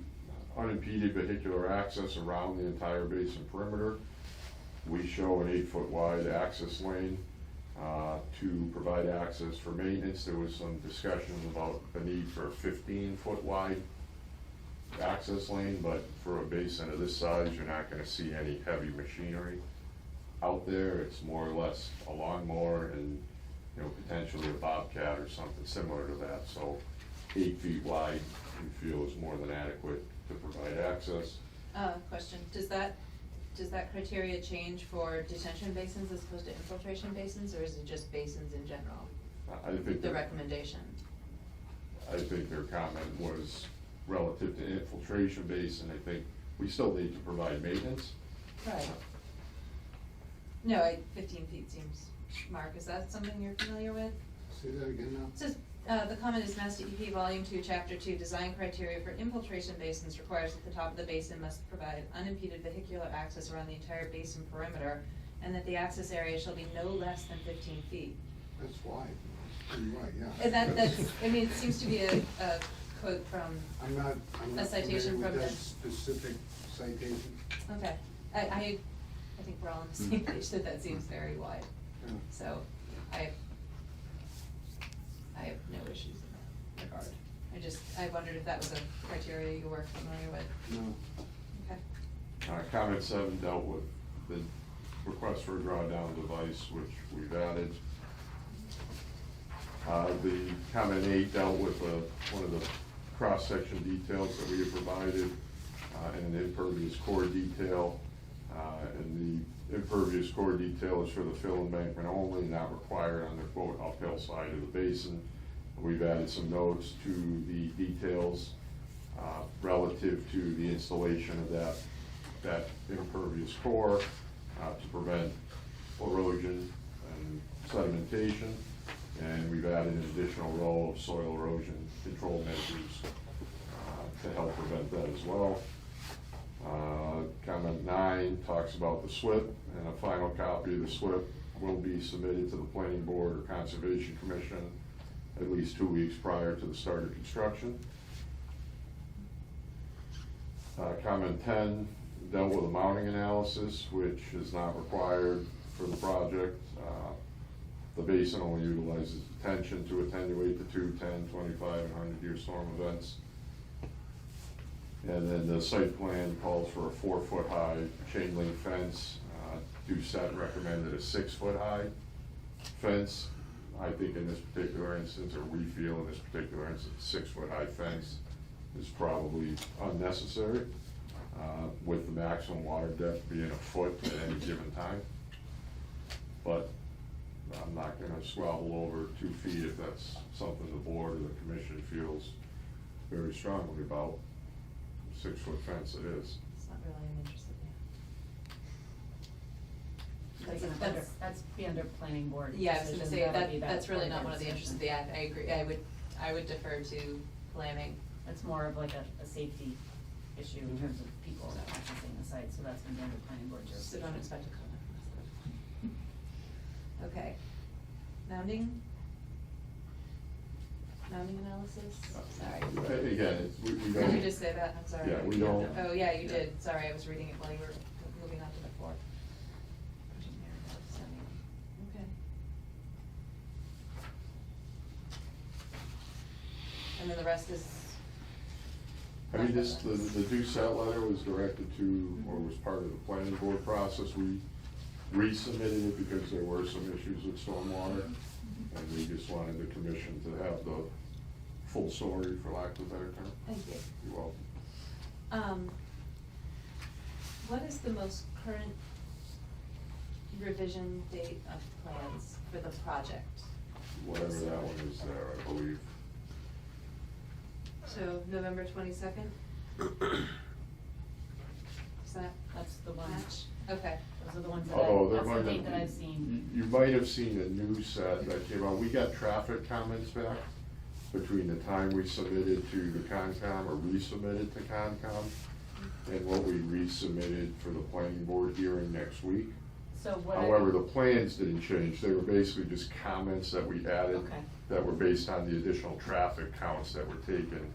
unimpeded vehicular access around the entire basin perimeter. We show an 8 foot wide access lane to provide access for maintenance. There was some discussion about the need for a 15 foot wide access lane, but for a basin of this size, you're not gonna see any heavy machinery out there. It's more or less a lawnmower and, you know, potentially a bobcat or something similar to that. So 8 feet wide, we feel is more than adequate to provide access. Question, does that criteria change for detention basins as opposed to infiltration basins, or is it just basins in general? I think The recommendation? I think their comment was relative to infiltration basin. I think we still need to provide maintenance. Right. No, 15 feet seems, Mark, is that something you're familiar with? Say that again now? It says, the comment is Mass DEP Volume 2, Chapter 2, design criteria for infiltration basins requires that the top of the basin must provide unimpeded vehicular access around the entire basin perimeter, and that the access area shall be no less than 15 feet. That's wide, pretty wide, yeah. And that's, I mean, it seems to be a quote from, I'm not a citation familiar from with that the- specific citation. okay, I think we're all on the same page that seems very wide, Yeah. so I have no issues in that regard. I wondered if that was a criteria you were familiar with. No. Okay. Comment 7 dealt with the request for a drawdown device, which we've added. The comment 8 dealt with one of the cross-section details that we have provided, and an impervious core detail. And the impervious core detail is for the fill embankment only, not required on the quote uphill side of the basin. We've added some notes to the details relative to the installation of that impervious core to prevent erosion and sedimentation. And we've added an additional row of soil erosion control measures to help prevent that as well. Comment 9 talks about the SWIP, and a final copy of the SWIP will be submitted to the Planning Board or Conservation Commission at least 2 weeks prior to the start of construction. Comment 10 dealt with a mounting analysis, which is not required for the project. The basin only utilizes detention to attenuate the 2, 10, 25, and 100-year storm events. And then the site plan calls for a 4 foot high chain link fence. DUSET recommended a 6 foot high fence. I think in this particular instance, or we feel in this particular instance, 6 foot high fence is probably unnecessary, with the maximum water depth being a foot at any given time. But I'm not gonna squabble over 2 feet if that's something the board or the commission feels very strongly about. 6 foot fence it is. It's not really an interest of the That's be under planning board. Yeah, I was gonna decision. say, That would be that's really planning not board one of the interests of decision. the act, I agree, I would defer to planning. It's more of like a safety issue in terms of people accessing the site, so that's gonna be under planning board So jurisdiction. don't expect a comment from us. Okay. Mounding? Mounding analysis? Sorry. Again, we Did don't. you just say that? I'm sorry. Yeah, we don't. Oh, yeah, you did. Sorry, I was reading it while you were moving on to the floor. Okay. And then the rest is? I mean, this, the Doucette letter was directed to, or was part of the planning board process. We resubmitted it because there were some issues with stormwater. And we just wanted the commission to have the full story, for lack of a better term. Thank you. You're welcome. What is the most current revision date of plans for the project? Whatever that one is there, I believe. So November 22nd? Is That's the one. match? Okay. Those are the ones that Although there that's the might date that have, I've seen. you might have seen a new set that came out. We got traffic comments back between the time we submitted to the Concom or resubmitted to Concom and what we resubmitted for the planning board hearing next week. So what? However, the plans didn't change. They were basically just comments that we added Okay. that were based on the additional traffic counts that were taken.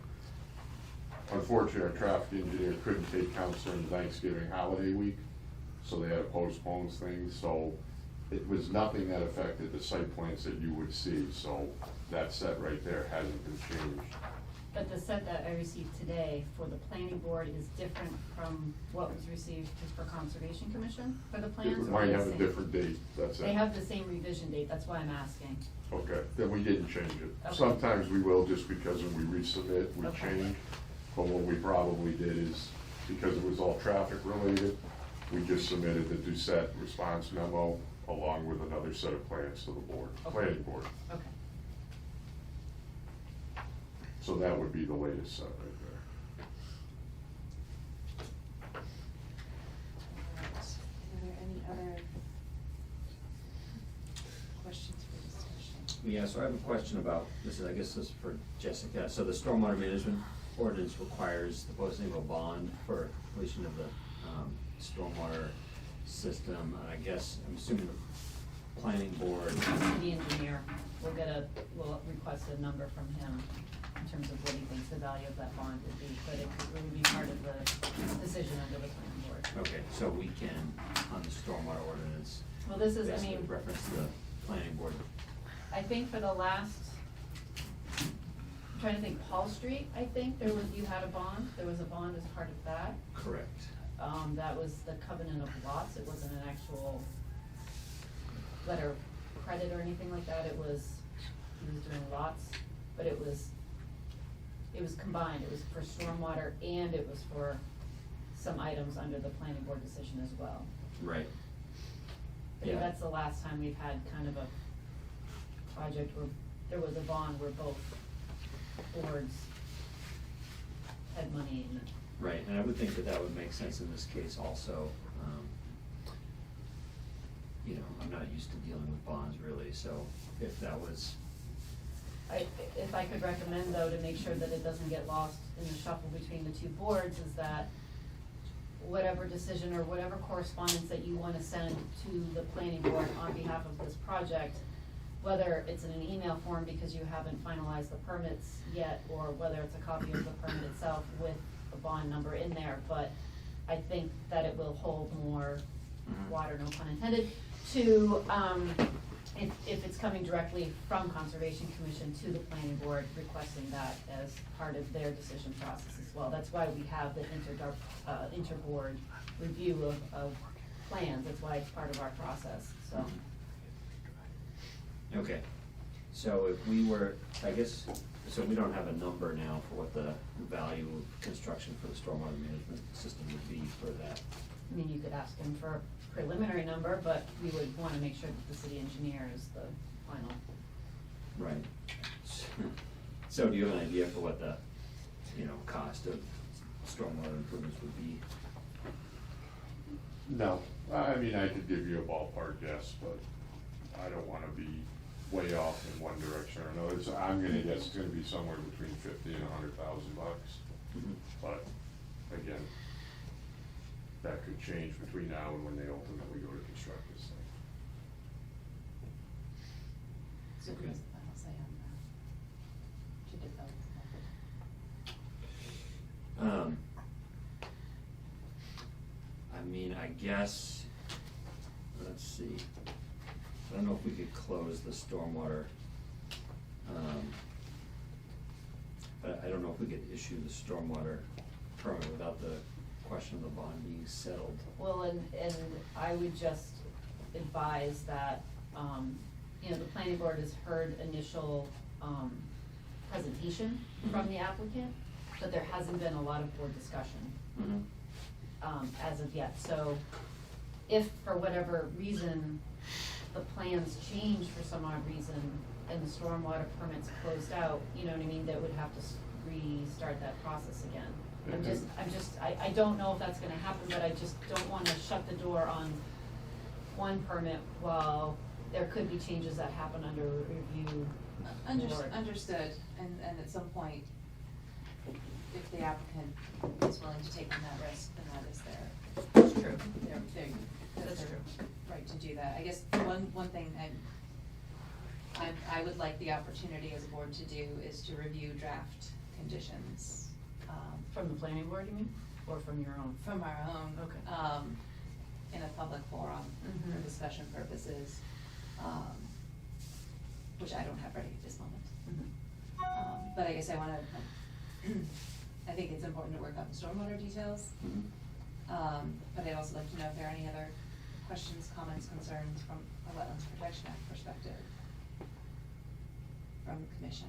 Unfortunately, our traffic engineer couldn't take counts during Thanksgiving holiday week, so they had to postpone things. So it was nothing that affected the site plans that you would see. So that set right there hasn't been changed. But the set that I received today for the planning board is different from what was received for Conservation Commission for the plans? It or might the have a same? different date, that's it. They have the same revision date, that's why I'm asking. Okay, then we didn't change it. Okay. Sometimes we will, just because when we resubmit, we Okay. change. But what we probably did is, because it was all traffic related, we just submitted the Doucette response memo along with another set of plans to the board, Okay. planning board. Okay. So that would be the latest set right there. Are there any other questions for discussion? Yeah, so I have a question about, I guess this is for Jessica. So the stormwater management ordinance requires the posting of a bond for completion of the stormwater system. And I guess, I'm assuming the planning board, The engineer, we'll request a number from him in terms of what he thinks the value of that bond would be, but it would be part of the decision under the planning board. okay, so we can, on the stormwater ordinance, Well, this is, I basically mean, reference the planning board. I think for the last, I'm trying to think, Paul Street, I think, you had a bond, there was a bond as part of that. Correct. That was the covenant of lots, it wasn't an actual letter of credit or anything like that, he was doing lots, but it was combined, it was for stormwater and it was for some items under the planning board decision as well. Right. I think Yeah. that's the last time we've had kind of a project where there was a bond where both boards had money in it. Right, and I would think that that would make sense in this case also. You know, I'm not used to dealing with bonds really, so if that was, If I could recommend though, to make sure that it doesn't get lost in the shuffle between the two boards, is that whatever decision or whatever correspondence that you wanna send to the planning board on behalf of this project, whether it's in an email form because you haven't finalized the permits yet, or whether it's a copy of the permit itself with a bond number in there, but I think that it will hold more water, no pun intended, to, if it's coming directly from Conservation Commission to the planning board, requesting that as part of their decision process as well. That's why we have the interboard review of plans, that's why it's part of our process, so. okay. So if we were, I guess, so we don't have a number now for what the value of construction for the stormwater management system would be for that. I mean, you could ask him for a preliminary number, but we would wanna make sure that the city engineer is the final. Right. So do you have an idea for what the, cost of stormwater improvements would be? No, I mean, I could give you a ballpark guess, but I don't wanna be way off in one direction or another. I'm gonna guess it's gonna be somewhere between $50,000 and $100,000. Mhm. But again, that could change between now and when they ultimately go to construct this thing. So who has the final say on that? To develop the I mean, I guess, let's see, I don't know if we could close the stormwater. I don't know if we could issue the stormwater permit without the question of the bond being settled. Well, and I would just advise that, the planning board has heard initial, presentation from the applicant, but there hasn't been a lot of board discussion, as of yet. So if for whatever reason, the plans change for some odd reason, and the stormwater permit's closed out, you know what I mean, that would have to restart that process again. I don't know if that's gonna happen, but I just don't wanna shut the door on one permit while there could be changes that happen under review. board. Understood, and at some point, if the applicant is willing to take on that risk, then that is That's true. that's That's their true. right to do that. I guess one thing I would like the opportunity as a board to do is to review draft conditions, From the planning board, you mean, or from your own? from our own. Okay. In a public forum for Mhm. discussion purposes, which I don't have ready at this moment. But I guess I wanna, I think it's important to work out the stormwater details. But I'd also like to know if there are any other questions, comments, concerns from a Wetlands Protection Act perspective from the commission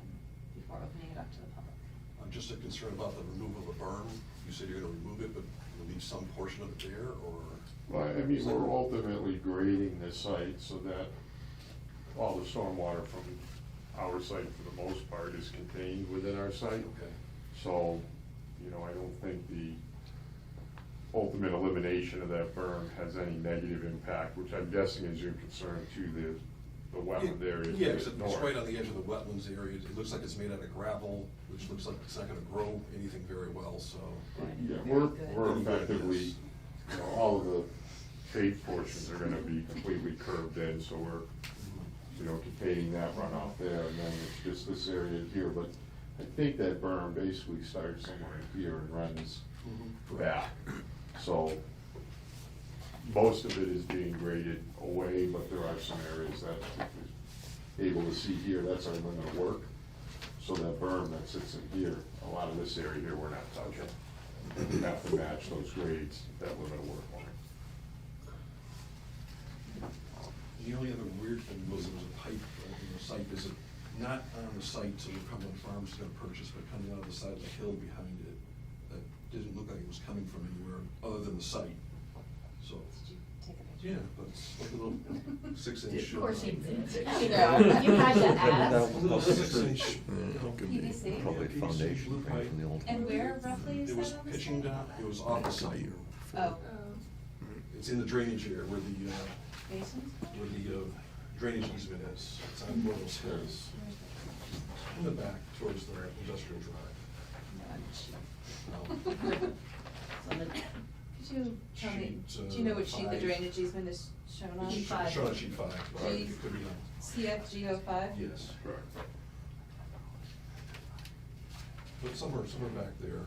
before opening it up to the public. I'm just a concern about the removal of the berm. You said you're gonna remove it, but you'll leave some portion of it there, or? Well, I mean, we're ultimately grading the site so that all the stormwater from our site, for the most part, is contained within our site. Okay. So, I don't think the ultimate elimination of that berm has any negative impact, which I'm guessing is your concern to the wetland areas. Yeah, to it's the north. right on the edge of the wetlands area. It looks like it's made out of gravel, which looks like it's not gonna grow anything very well, so. Yeah, Very we're good. effectively, all of the paved portions are gonna be completely curved in, so we're, containing that runoff there, and then it's just this area here, but I think that berm basically starts somewhere in here and runs back. So, most of it is being graded away, but there are some areas that, if you're able to see here, that's our limit of work. So that berm that sits in here, a lot of this area here, we're not touching. We have to match those grades, that limit of work on it. The only other weird thing was there was a pipe in the site, is it not on the site, so the Cumberland Farms is gonna purchase, but coming out of the side of the hill behind it, that didn't look like it was coming from anywhere other than the site, so. Did you take a picture? Yeah, but it's like a little 6-inch. Of course you did. Yeah. You had to ask. A little 6-inch. PVC? Probably PVC foundation blue frame pipe. from the old. And where roughly is It that was on the pitching site? down, it was off the site. Oh, It's in the drainage area where basement? the drainage easement is. It's on one of those hills. In the back towards the industrial drive. No, I'm cheap. So the- Could you tell me, Sheet, do you know what sheet the 5. drainage easement is shown on? Sheet 5. Shown on sheet 5. G- It could be on. CFG05? Yes. Correct. But somewhere back there.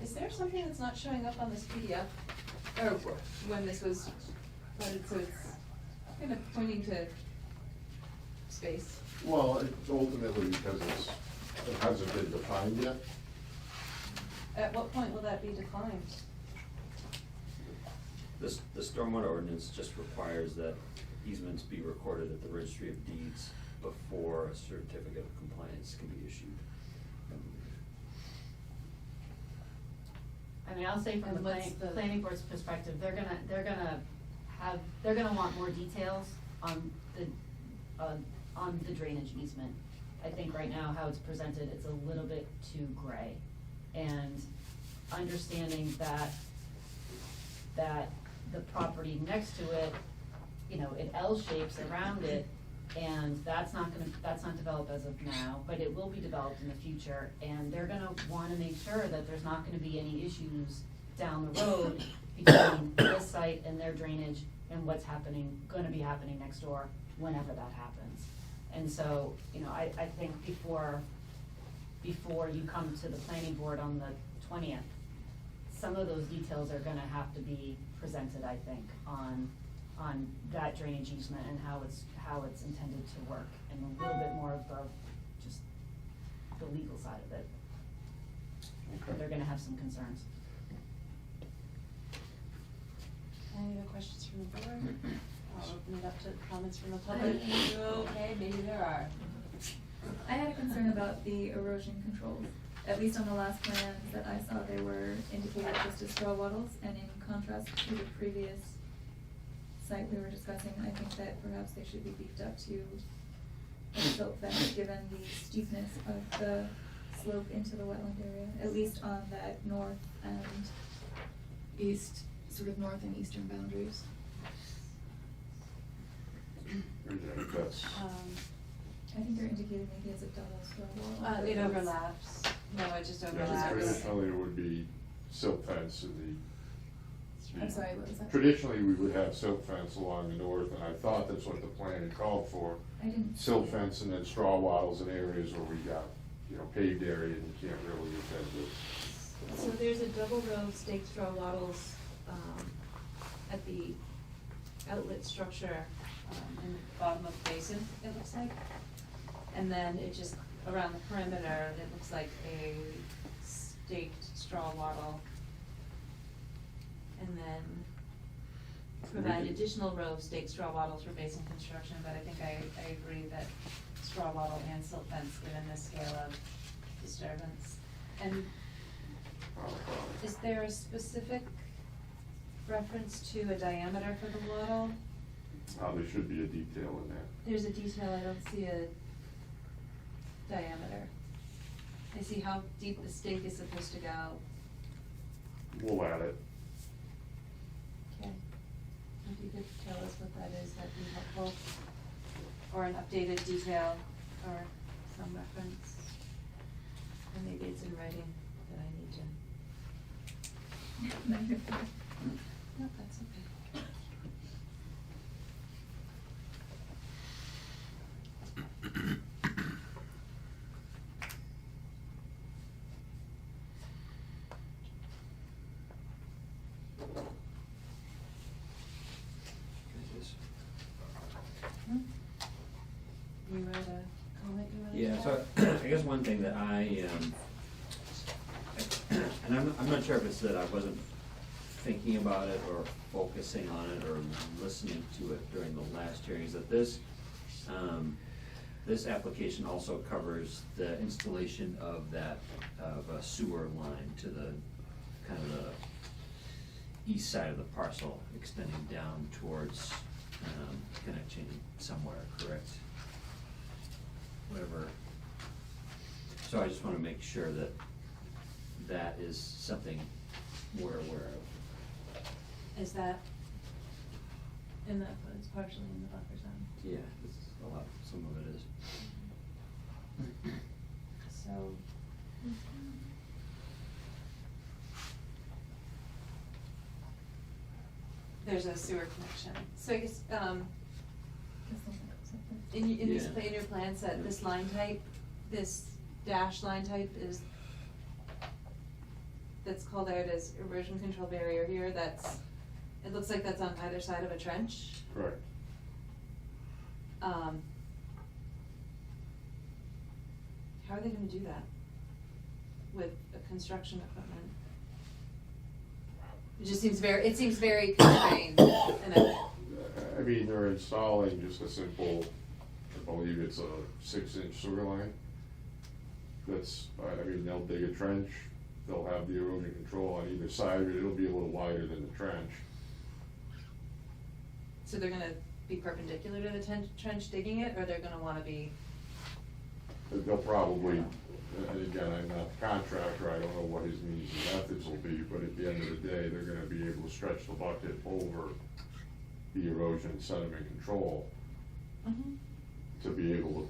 Is there something that's not showing up on this PDF? Or when this was, so it's kind of pointing to space. Well, it's ultimately because it hasn't been defined yet. At what point will that be defined? The stormwater ordinance just requires that easements be recorded at the registry of deeds before a certificate of compliance can be issued. I mean, I'll say from the And what's the- planning board's perspective, they're gonna want more details on the drainage easement. I think right now, how it's presented, it's a little bit too gray. And understanding that the property next to it, it L shapes around it, and that's not developed as of now, but it will be developed in the future, and they're gonna wanna make sure that there's not gonna be any issues down the road between this site and their drainage and what's gonna be happening next door whenever that happens. And so, you know, I think before you come to the planning board on the 20th, some of those details are gonna have to be presented, I think, on that drainage easement and how it's intended to work, and a little bit more of just the legal side of it. They're gonna have some concerns. Any other questions from the board? I'll open it up to comments from the public. Okay, maybe there are. I had a concern about the erosion controls. At least on the last plans that I saw, they were indicated just as straw wattles, and in contrast to the previous site we were discussing, I think that perhaps they should be beefed up to a silt fence, given the steepness of the slope into the wetland area, at least on that north and east, sort of north and eastern boundaries. That's, I think they're indicated maybe as a double straw wall. It overlaps. No, it just yeah, overlaps. traditionally, it would be silt fence in the. I'm sorry, what was that? Traditionally, we would have silt fence along the north, and I thought that's what the plan had called for. I didn't. Silt see it. fence and then straw wattles in areas where we got, you know, paved area and you can't really attend to. So there's a double row of staked straw wattles, at the outlet structure, in the bottom of the basin, it looks like. And then it just, around the perimeter, it looks like a staked straw wattle. And then provide additional row of staked straw wattles for basin construction, but I think I agree that straw wattle and silt fence, given the scale of disturbance. And is there a specific reference to a diameter for the wattle? There should be a detail in there. There's a detail, I don't see a diameter. I see how deep the stake is supposed to go. We'll add it. Okay. If you could tell us what that is, that'd be helpful. Or an updated detail, or some reference. Or maybe it's in writing that I need to. No, that's okay. You wrote a comment you wanted to Yeah, add? so I guess one thing that and I'm not sure if it's that I wasn't thinking about it or focusing on it or listening to it during the last hearing, is that this application also covers the installation of a sewer line to the, kind of the east side of the parcel, extending down towards, connecting somewhere, correct? Whatever. So I just wanna make sure that that is something we're aware of. Is that in the, it's partially in the buffer zone? Yeah, this is a lot, some of it is. So. There's a sewer connection. So I guess, in this, Yeah. in your plan set, this line type, this dash line type is, that's called out as erosion control barrier here, that's, it looks like that's on either side of a trench. Correct. How are they gonna do that with a construction equipment? It just seems very constrained, and I mean, they're installing just a simple, I believe it's a 6-inch sewer line. That's, I mean, they'll dig a trench, they'll have the erosion control on either side, but it'll be a little wider than the trench. so they're gonna be perpendicular to the trench digging it, or they're gonna wanna be? But they'll probably, and again, I'm not the contractor, I don't know what his means and methods will be, but at the end of the day, they're gonna be able to stretch the bucket over the erosion and sediment control to be able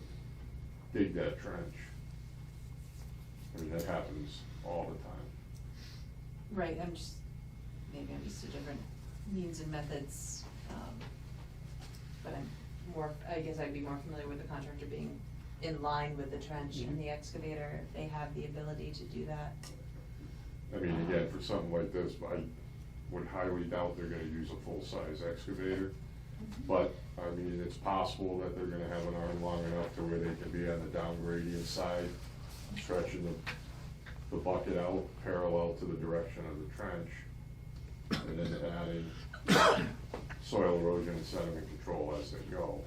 to dig that trench. I mean, that happens all the time. Right, I'm just, maybe I'm used to different means and methods, but I guess I'd be more familiar with the contractor being in line with the trench and the excavator, if they have the ability to do that. I mean, again, for something like this, I would highly doubt they're gonna use a full-size excavator. But, I mean, it's possible that they're gonna have an arm long enough to where they can be on the down gradient side, stretching the bucket out parallel to the direction of the trench, and then adding soil erosion and sediment control as they go.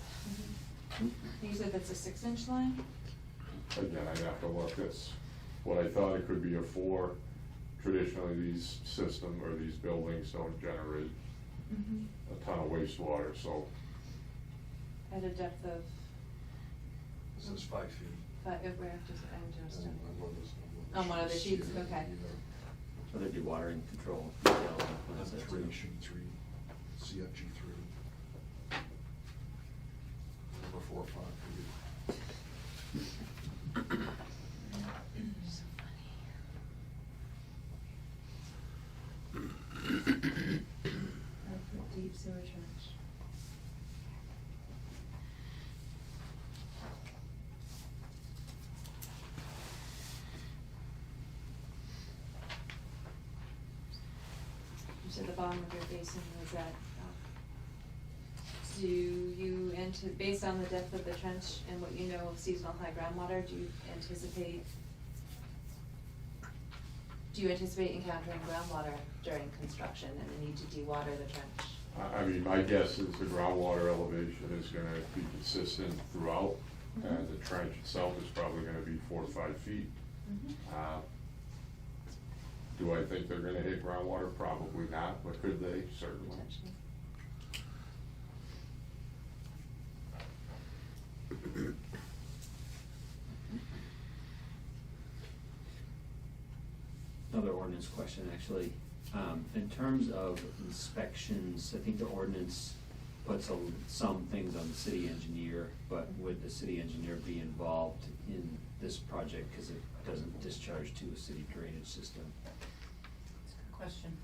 You said that's a 6-inch line? Again, I'd have to look, that's what I thought it could be a 4. Traditionally, these buildings don't generate a ton of wastewater, so. At a depth of, It says 5 feet. where does it end, Justin? On one of the sheets, here, okay. So there'd be watering control. That's 3, sheet 3, CFG 3. Number 4 or 5 for you. So deep sewer trench. You said the bottom of your basin was at, do you based on the depth of the trench and what you know of seasonal high groundwater, do you anticipate encountering groundwater during construction and the need to dewater the trench? I mean, my guess is the groundwater elevation is gonna be consistent throughout, and the trench itself is probably gonna be 4 to 5 feet. Do I think they're gonna hit groundwater? Probably not, but could they? Certainly. Potentially. Another ordinance question, actually. In terms of inspections, I think the ordinance puts some things on the city engineer, but would the city engineer be involved in this project because it doesn't discharge to a city drainage system? That's a good question.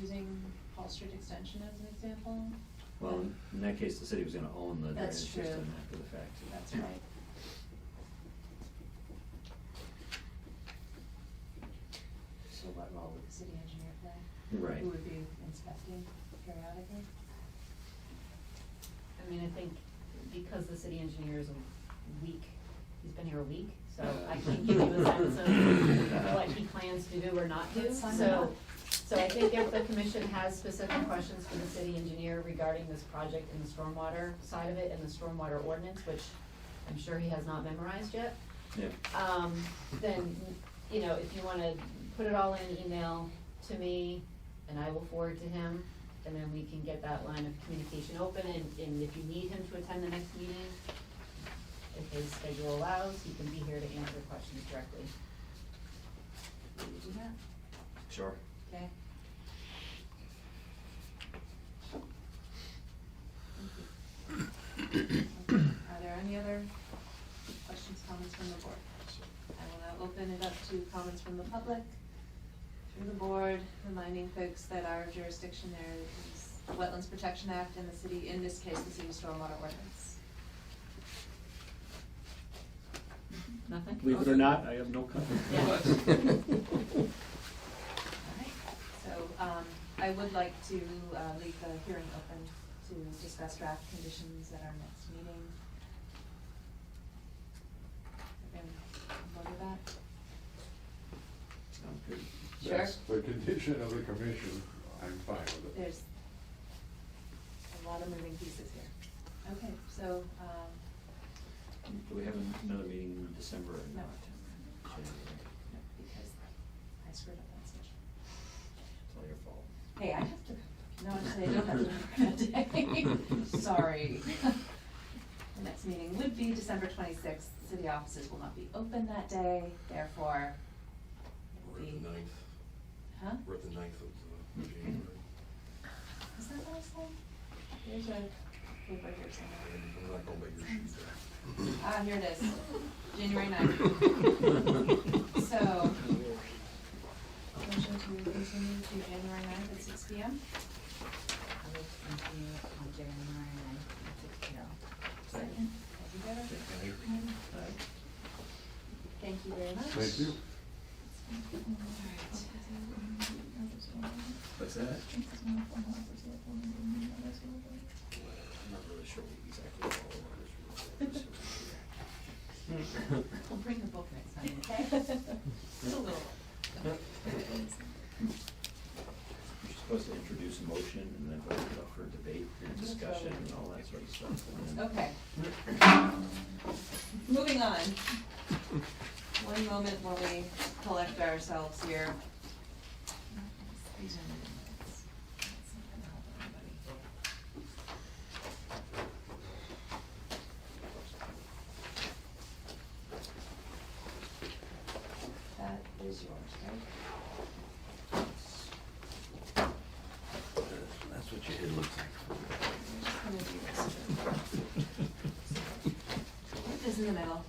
Using Hall Street Extension as an example? Well, in that case, the city was gonna own the drainage That's true. system after the fact. That's right. So what role would the city engineer play? Right. Who would be inspecting periodically? I mean, I think because the city engineer is a week, he's been here a week, so I can't give you a sense of what he plans to do or not do. Let's find out. So I think if the commission has specific questions for the city engineer regarding this project and the stormwater side of it and the stormwater ordinance, which I'm sure he has not memorized yet, Yeah. then, you know, if you wanna put it all in email to me, and I will forward to him, and then we can get that line of communication open, and if you need him to attend the next meeting, if his schedule allows, he can be here to answer questions directly. Will you do that? Sure. Okay. Are there any other questions, comments from the board? I will now open it up to comments from the public, through the board, reminding folks that our jurisdiction there is the Wetlands Protection Act and the city, in this case, the city stormwater ordinance. Nothing? Believe it or not, I have no comment. Yeah. Alright, so, I would like to, leave the hearing open to discuss draft conditions at our next meeting. Everyone on board with that? Sounds good. Sure. That's the condition of the commission, I'm fine with it. There's a lot of moving pieces here. Okay, so, Do we have another meeting in December or No. not? January. no, because I screwed up that session. It's all your fault. Hey, I have to, no, actually, I don't have to work that day. Sorry. The next meeting would be December 26th. City offices will not be open that day, therefore, it We're will at be. the 9th. Huh? We're at the 9th of January. Is that what I said? There's a paper here somewhere. I'm not going by your sheet there. Ah, here it is, January 9th. So, motion to continue to January 9th at 6 P M. I will continue on January 9th at 6 p.m. Second. Thank you very much. Thank you. What's that? I'm not really sure exactly what all of We'll bring the book next time, okay? Just a little. You're supposed to introduce a motion and then open it up for debate and discussion and all that sort of stuff. And then- Okay. Moving on. One moment while we collect ourselves here. These are the minutes. That's not gonna help anybody. That is yours, right? That's what your head looks like. I'm just gonna do this. Put this in the middle.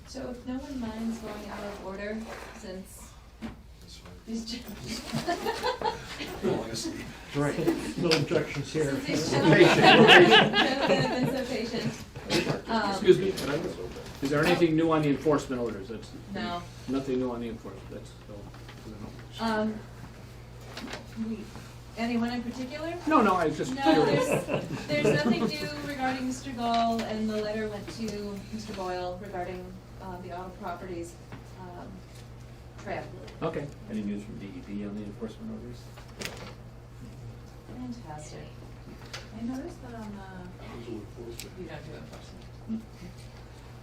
So if no one minds going out of order, since That's fine. these gentlemen. Well, I guess- Right, no objections here. Since these We're gentlemen patient. have been so patient. Excuse me, is there anything new on the enforcement orders? That's No. nothing new on the enforcement, that's, so, Anyone in particular? no, I was just No, curious. there's nothing new regarding Mr. Gall, and the letter went to Mr. Boyle regarding, the auto properties, trail. Okay. Any news from DEP on the enforcement orders? Fantastic. I noticed that on the, You don't do enforcement.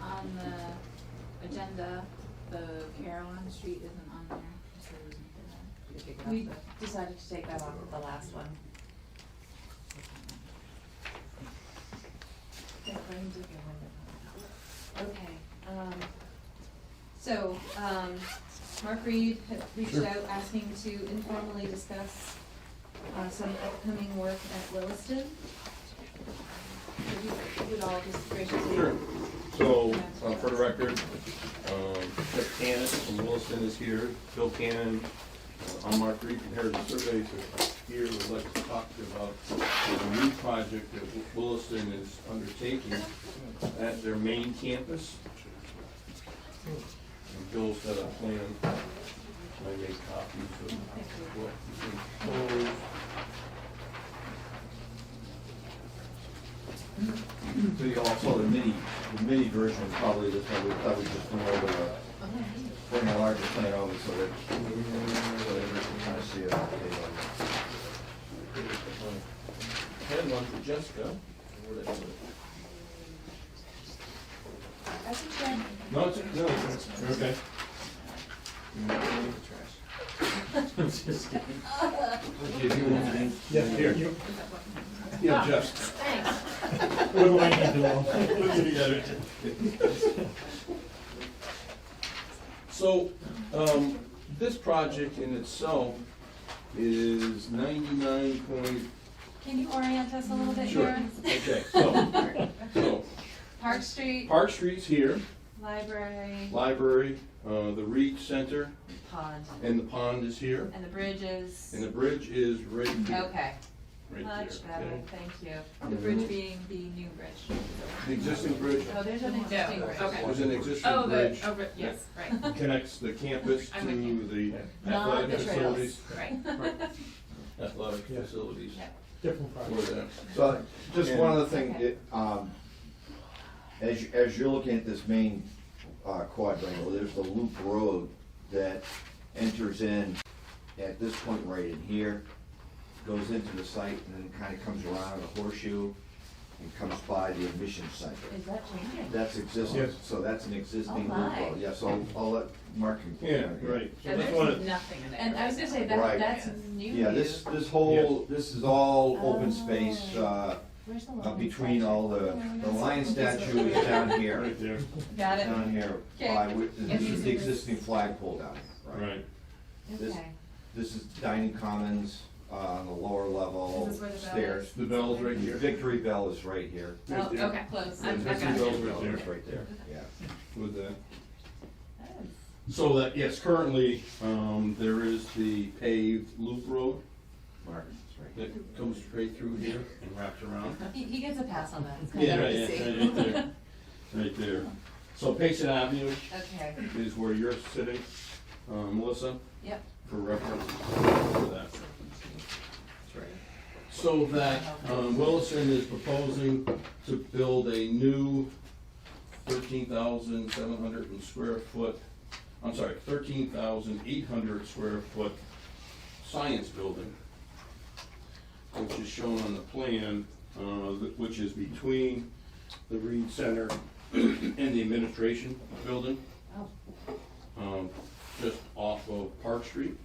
on the agenda, the Caroline Street isn't on there. Is there a reason for that? You take it off We decided to take that off of the last one. That rain's looking wonderful. Okay, so, Mark Reed had reached out asking to informally discuss, some upcoming work at Williston. If you would all just graciously. Sure. So, for the record, Jeff Cannon from Williston is here, Bill Cannon, I'm Mark Reed from Heritage Surveys is here, would like to talk to you about a new project that Williston is undertaking at their main campus. And Bill's got a plan, I made copies of what he proposed. So you also, the mini version is probably this one, we thought we'd just bring over the, bring a larger plan over so that everybody can kind of see it. Had one for Jessica. Where did I put it? I think that. No, it's okay. Just kidding. Give you one. Yeah, here. Yeah, Jeff. Thanks. What do I need to know? So, this project in itself is 99 point, Can you orient us a little bit Sure. here? okay, so, Park Street, Park Street's here, library, library, the Reed Center, pond, and the pond is here, and the bridges. and the bridge is right here. Okay, Right much there, better, okay? thank you. The bridge being the new bridge. The existing bridge, Oh, there's an existing bridge. there's an existing bridge yes, that connects the campus I'm with you. to the Not athletic the facilities. trails, right. Athletic facilities. Yeah. Different For project. that. So, just one other thing, Okay. as you're looking at this main quadrangle, there's the loop road that enters in at this point right in here, goes into the site, and then kind of comes around a horseshoe and comes by the admission center. Is that changing? That's existing, Yes. so that's an existing Oh, loop my. road. Yeah, so I'll let Mark. Yeah, right. So And that's there's what it- Nothing in there. And I was gonna say, Right. that's new. Yeah, this whole, this is all open space, Where's the line? between all the lion statue is down here. Right there, Got it, Down here, Okay. this is the existing flagpole down here, right? right. This- okay. This is dining commons, on the lower level, Is this where the bell stairs. is? The bell's right The here. Victory Bell is right here. Oh, Right there. okay, close. The I Victory got Bell's you. right there It's right there, yeah. with that. That is So that, yes, currently, there is the paved loop road Mark, that's right. that comes straight through here and wraps around. He gets a pass on that, it's kind Yeah, of hard right, to see. right there, right there. So Payson Avenue Okay, is where you're sitting, Melissa, yep. for reference for that. That's right. So that, Wilson is proposing to build a new 13,800 square foot science building, which is shown on the plan, which is between the Reed Center and the administration building, just off of Park Street.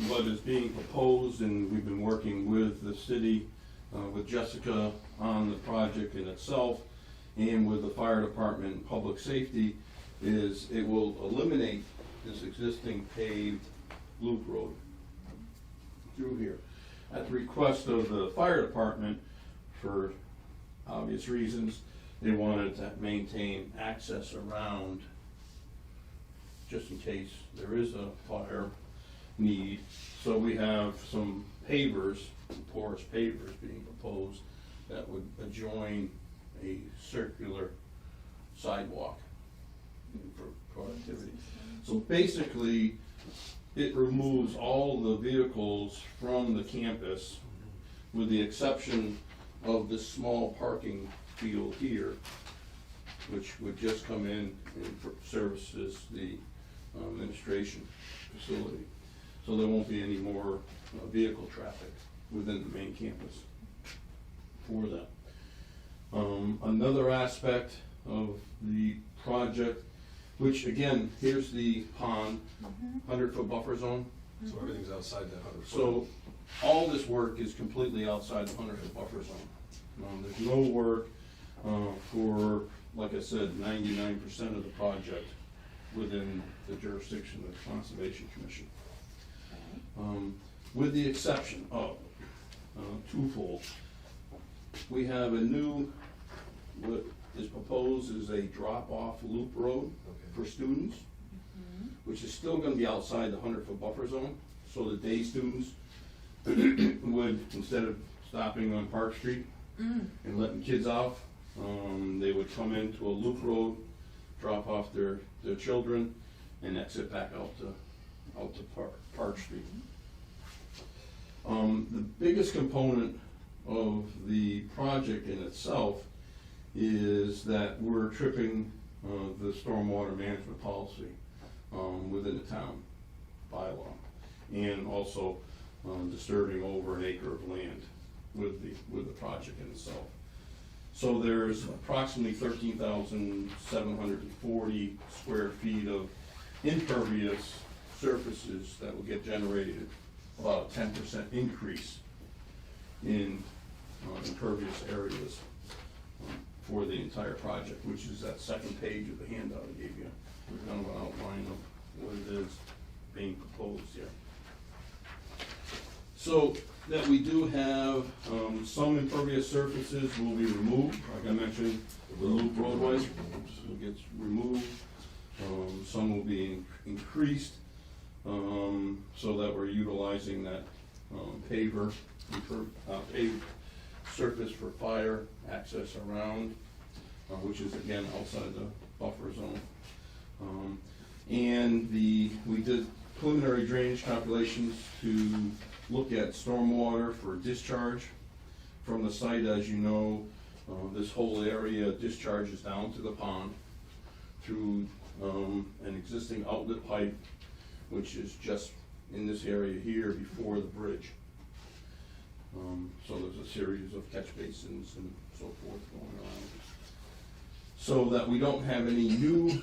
What is being proposed, and we've been working with the city, with Jessica on the project in itself, and with the fire department and public safety, is it will eliminate this existing paved loop road through here. At the request of the fire department, for obvious reasons, they wanted to maintain access around, just in case there is a fire need. So we have some pavers, porous pavers being proposed that would adjoin a circular sidewalk for productivity. So basically, it removes all the vehicles from the campus, with the exception of this small parking field here, which would just come in and services the administration facility. So there won't be any more vehicle traffic within the main campus for that. Another aspect of the project, which again, here's the pond, 100-foot buffer zone. So everything's outside that 100 foot. So all this work is completely outside the 100-foot buffer zone. There's no work for, like I said, 99% of the project within the jurisdiction of the Conservation Commission. With the exception of twofold. We have a new, what is proposed is a drop-off loop road for students, which is still gonna be outside the 100-foot buffer zone, so the day students would, instead of stopping on Park Street and letting kids off, they would come into a loop road, drop off their children, and exit back out to Park Street. The biggest component of the project in itself is that we're tripping the stormwater management policy within the town bylaw, and also disturbing over an acre of land with the project in itself. So there's approximately 13,740 square feet of impervious surfaces that will get generated, about a 10% increase in impervious areas for the entire project, which is that second page of the handout I gave you. We've done an outline of what it is being proposed here. So that we do have some impervious surfaces will be removed, like I mentioned, the loop roadway gets removed. Some will be increased, so that we're utilizing that paved surface for fire access around, which is again outside the buffer zone. And we did preliminary drainage calculations to look at stormwater for discharge from the site. As you know, this whole area discharges down to the pond through an existing outlet pipe, which is just in this area here before the bridge. So there's a series of catch basins and so forth going around. So that we don't have any new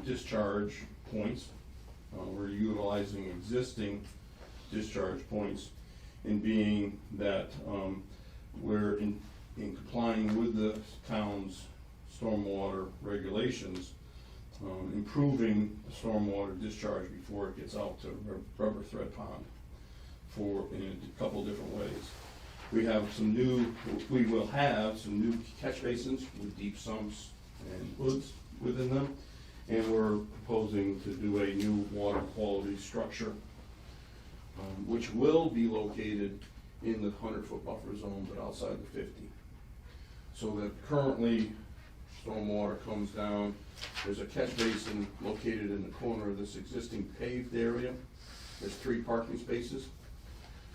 discharge points, we're utilizing existing discharge points, and being that we're in complying with the town's stormwater regulations, improving the stormwater discharge before it gets out to Rubber Thread Pond in a couple different ways. We will have some new catch basins with deep sumps and hoods within them, And we're proposing to do a new water quality structure, which will be located in the 100-foot buffer zone, but outside the 50. So that currently, stormwater comes down, there's a catch basin located in the corner of this existing paved area. There's 3 parking spaces.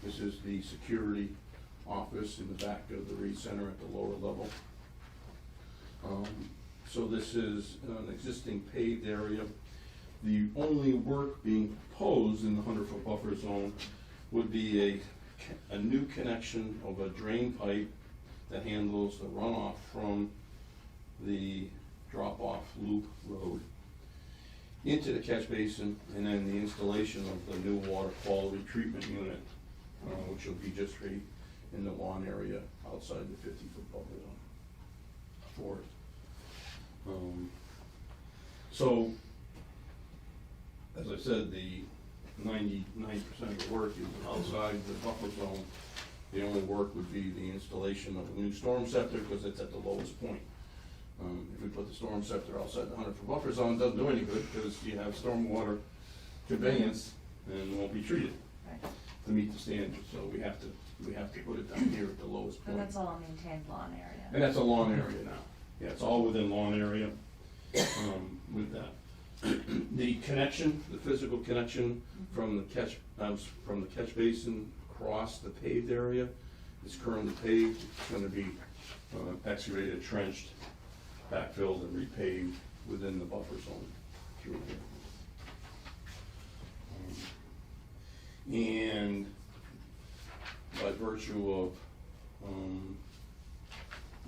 This is the security office in the back of the Reed Center at the lower level. So this is an existing paved area. The only work being proposed in the 100-foot buffer zone would be a new connection of a drain pipe that handles the runoff from the drop-off loop road into the catch basin, and then the installation of the new water quality treatment unit, which will be just right in the lawn area outside the 50-foot buffer zone for it. So, as I said, the 99% of the work is outside the buffer zone. The only work would be the installation of a new storm scepter, because it's at the lowest point. If we put the storm scepter outside the 100-foot buffer zone, it doesn't do any good, because you have stormwater conveyance and it won't be treated Right. to meet the standards. So we have to put it down here at the lowest point. And that's all maintained lawn area. And that's a lawn area now. Yeah, it's all within lawn area, with that. The connection, the physical connection from the catch basin across the paved area is currently paved. It's gonna be excavated, trenched, backfilled, and repaved within the buffer zone through here. And by virtue of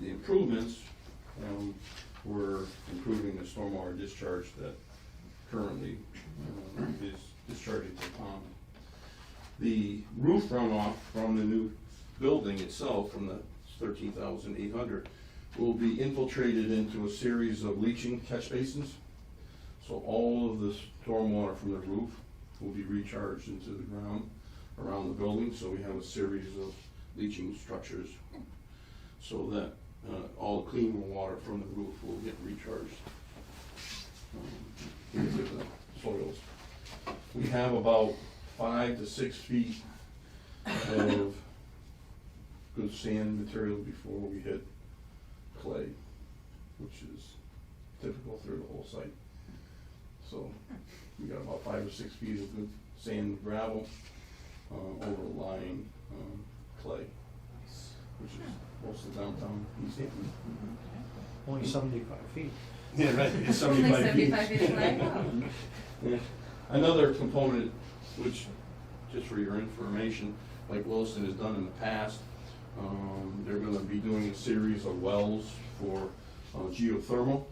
the improvements, we're improving the stormwater discharge that currently is discharging to the pond. The roof runoff from the new building itself, from the 13,800, will be infiltrated into a series of leaching catch basins. So all of the stormwater from the roof will be recharged into the ground around the building. So we have a series of leaching structures so that all the clean water from the roof will get recharged into the soils. We have about 5 to 6 feet of good sand material before we hit clay, which is typical through the whole site. So we got about 5 or 6 feet of good sand and gravel overlying clay, which is most of downtown East Hampton. Only 75 feet. Yeah, right, it's Only 75 feet. 75 feet away? Oh. Yeah. Another component, which, just for your information, like Wilson has done in the past, they're gonna be doing a series of wells for geothermal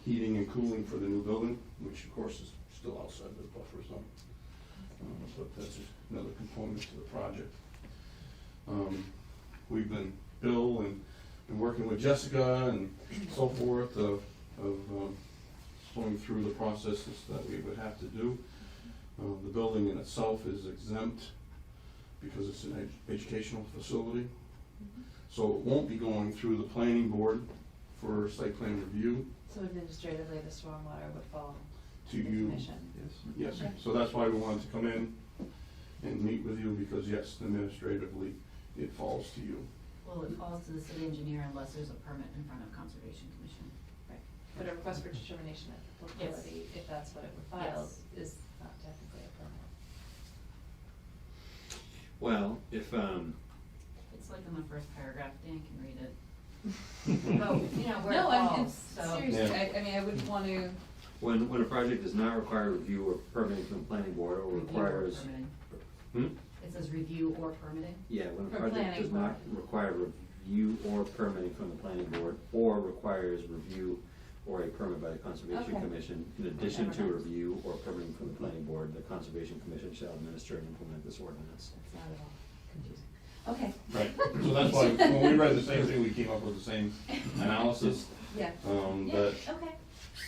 heating and cooling for the new building, which of course is still outside the buffer zone. But that's another component to the project. We've been, Bill and working with Jessica and so forth of going through the processes that we would have to do. The building in itself is exempt because it's an educational facility. So it won't be going through the planning board for site plan review. So administratively, the stormwater would fall To to the you. commission? Yes, Okay. so that's why we wanted to come in and meet with you, because yes, administratively, it falls to you. Well, it falls to the city engineer unless there's a permit in front of Conservation Commission. Right. But a request for determination of applicability, if that's what it would file, is not technically a permit. Well, if, It's like in the first paragraph, Dan can read it. But, you know, where it No, I'm, falls, it's, so. seriously, Yeah. I mean, I wouldn't want to, when a project does not require review or permitting from the planning board or Review or requires. permitting. Hmm? It says review or permitting. Yeah, when a For project planning does not board. require review or permitting from the planning board, or requires review or a permit by the Conservation Okay. Commission, in addition to Never mind. review or permitting from the planning board, the Conservation Commission shall administer and implement this ordinance. it's not at all confusing. Okay, Right, so that's why, when we read the same thing, we came up with the same analysis, yeah. Yeah, that okay.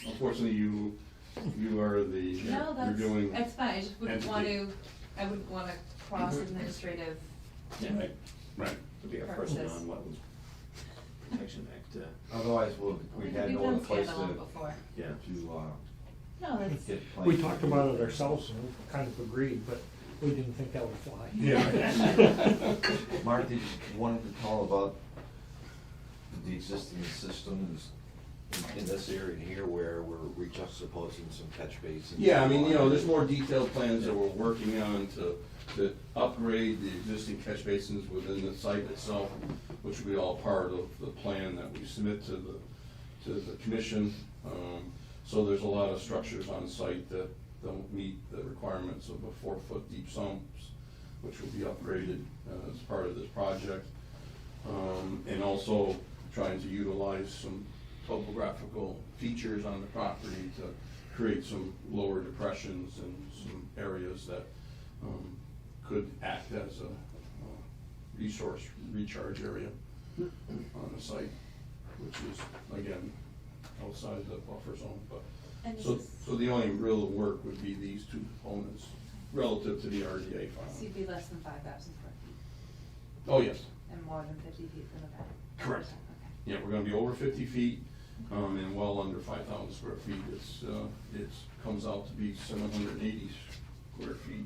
unfortunately you are the, No, you're doing. that's fine, I just wouldn't want entity. to, I wouldn't want to cross administrative. Right, right. To be a person Purposes. on what was Protection Act, Otherwise, we had We've no other done place standalone to, before. yeah. No, that's, get plans. We talked about it ourselves and we kind of agreed, but we didn't think that would fly. Mark, did you want to tell about the existing systems in this area here where we're juxtaposing some catch basins? Yeah, I mean, you know, there's more detailed plans that we're working on to upgrade the existing catch basins within the site itself, which will be all part of the plan that we submit to the commission. So there's a lot of structures on site that don't meet the requirements of a 4-foot deep sumps, which will be upgraded as part of this project. And also trying to utilize some topographical features on the property to create some lower depressions and some areas that could act as a resource recharge area on the site, which is, again, outside the buffer zone, but. and this So, is, so the only real work would be these two components relative to the RDA so filing. you'd be less than 5,000 square feet Oh, yes, and more than 50 feet from the back? Correct. Okay. yeah, we're gonna be over 50 feet, and well under 5,000 square feet. It's comes out to be 780 square feet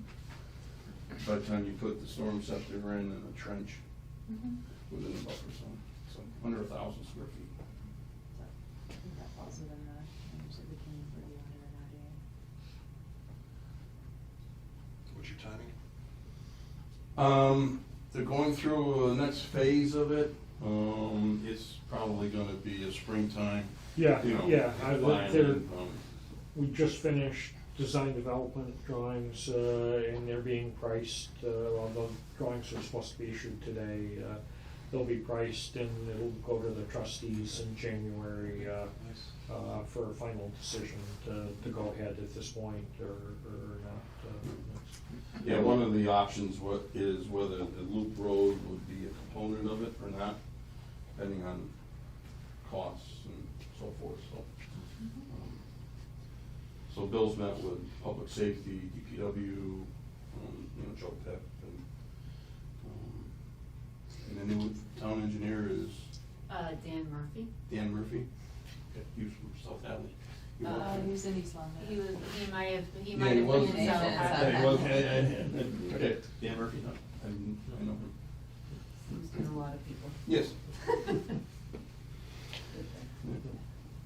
by the time you put the storm scepter in and a trench Mhm. within the buffer zone, so under 1,000 square feet. So, I think that falls within the, range that we can review under an RDA. What's your timing? They're going through the next phase of it. It's probably gonna be a springtime, Yeah, you know, yeah, filing, we just finished design development drawings, and they're being priced, well, the drawings are supposed to be issued today. They'll be priced and it'll go to the trustees in January, for a final decision to go ahead at this point or not. Yeah, one of the options is whether the loop road would be a component of it or not, depending on costs and so forth, so. So Bill's met with public safety, DPW, Joe Pep, and the new town engineer is Dan Murphy. Dan Murphy. He was from South Hadley. He worked for- He was in East Long Meadow. He might have Yeah, been he was. in South Yeah, Hadley. Yeah, he was, yeah. Okay, Dan Murphy, no, I know him. He's been a lot of people. Yes.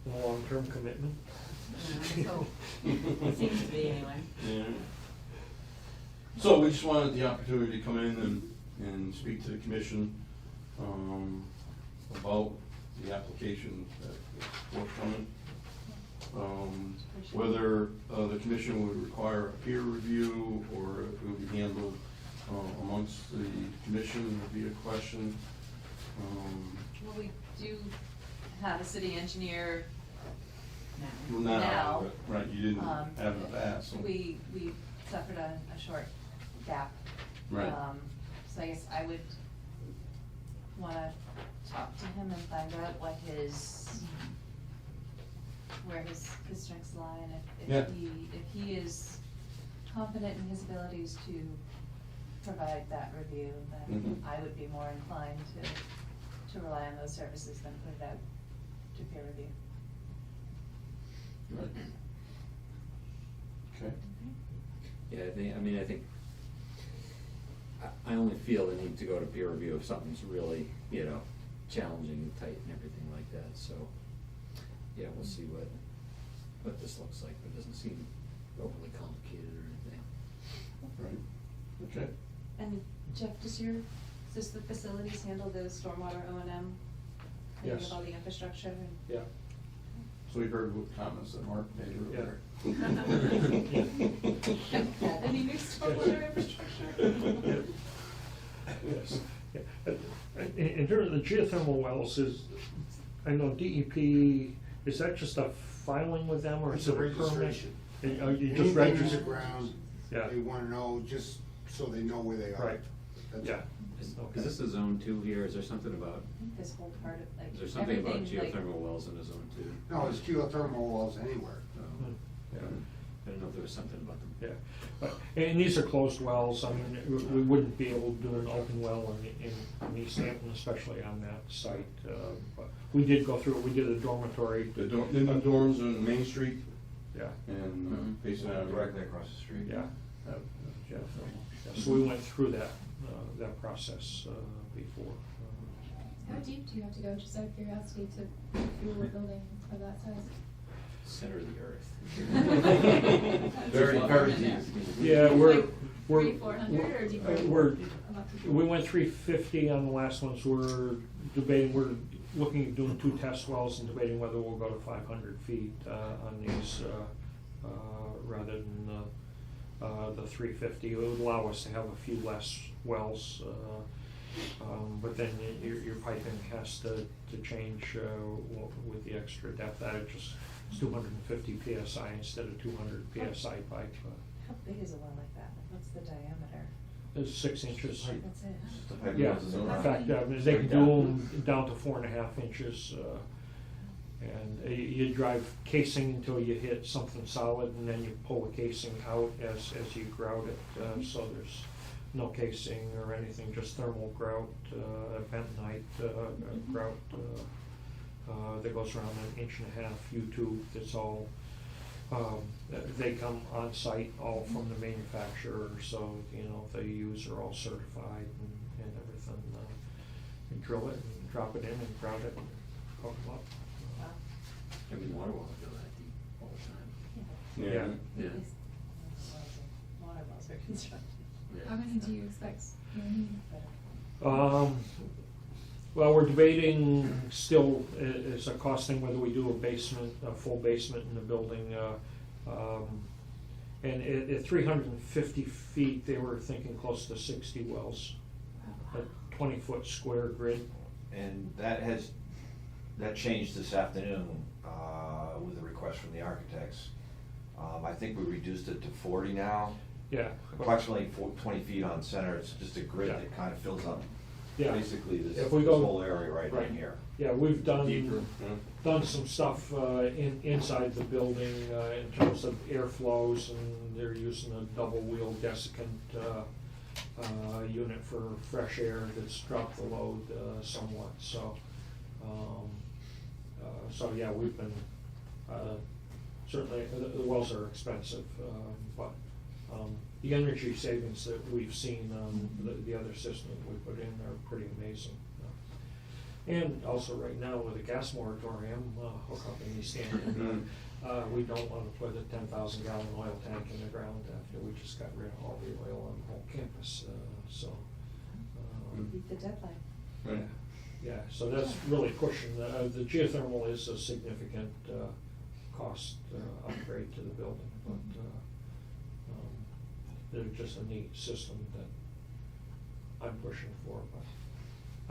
A long-term commitment. So, seems to be anyway. Yeah. So we just wanted the opportunity to come in and speak to the commission, about the application that is forthcoming. Whether, the commission would require a peer review or if it would be handled, amongst the commission would be a question. Well, we do have a city engineer Well, now. now, right, you didn't Um, have in the past, so. We suffered a short gap. Right. So I guess I would wanna talk to him and find out what where his strengths lie, and Yeah. if he is confident in his abilities to provide that review, then Mhm. I would be more inclined to rely on those services than put it out to peer review. Right. Okay. Yeah, I think, I only feel the need to go to peer review if something's really, challenging and tight and everything like that, so, yeah, we'll see what this looks like, but it doesn't seem overly complicated or anything. Right, okay. And Jeff, does the facilities handle the stormwater O&M? Cleaning Yes. of all the infrastructure and? Yeah. So we heard what comments that Mark made earlier. Any new stormwater infrastructure? Yes. In terms of the geothermal wells, I know DEP, is that just a filing with them or It's is a it a permit? registration. You just Anything in the register? ground, Yeah. they wanna know, just so they know where they are. Right. That's Yeah. all. Is this a zone 2 here? Is there something about, I think this whole part of, like, is there something about everything, like- geothermal wells in a zone 2? No, it's geothermal wells anywhere. Oh. Yeah. I don't know if there was something about the. Yeah, but, and these are closed wells. I mean, we wouldn't be able to do an open well in East Hampton, especially on that site. But we did go through it. We did a dormitory. The dorms on Main Street Yeah, and facing out Directly across the street. yeah. Jeff, so we went through that process before. How deep do you have to go, just out of curiosity, to fuel a building of that size? Center of the earth. Very, very deep. Yeah, Like we're. 300-400 or deeper? We went 350 on the last ones. We're looking at doing 2 test wells and debating whether we'll go to 500 feet on these rather than the 350. It would allow us to have a few less wells, but then your piping has to change with the extra depth. That just it's 250 psi instead of 200 psi pipe. How big is a well like that? Like, what's the diameter? It's 6 inches. That's it. The pipe Yeah, goes in in around. fact, they can do them down to 4.5 inches. And you drive casing until you hit something solid, and then you pull the casing out as you grout it. So there's no casing or anything, just thermal grout, bentonite grout that goes around an 1.5 U-tube. That's all. They come on site all from the manufacturer, so the use are all certified and everything. You drill it and drop it in and grout it and hook them up. Wow. I mean, water wells go that deep all the time. Yeah. Yeah. At least water wells are constructed. How many do you expect you'll need? Well, we're debating still, it's a cost thing whether we do a full basement in the building. And at 350 feet, they were thinking close to 60 wells, a 20-foot square grid. And that changed this afternoon with a request from the architects. I think we reduced it to 40 now. Yeah. Approximately 20 feet on center. It's just a grid Yeah. that kind of fills up Yeah. basically this If we go- whole area right in here. Yeah, we've deeper. done some stuff inside the building in terms of airflows, and they're using a double-wheel desiccant unit for fresh air that's dropped the load somewhat. So yeah, we've been certainly the wells are expensive, but the energy savings that we've seen on the other system that we put in are pretty amazing. And also right now with a gas moratorium, hookup in East Hampton, we don't want to put a 10,000-gallon oil tank in the ground after we just got rid of all the oil on the whole campus. Beat the deadline. Right. Yeah, so that's really pushing. The geothermal is a significant cost upgrade to the building, but they're just a neat system that I'm pushing for, but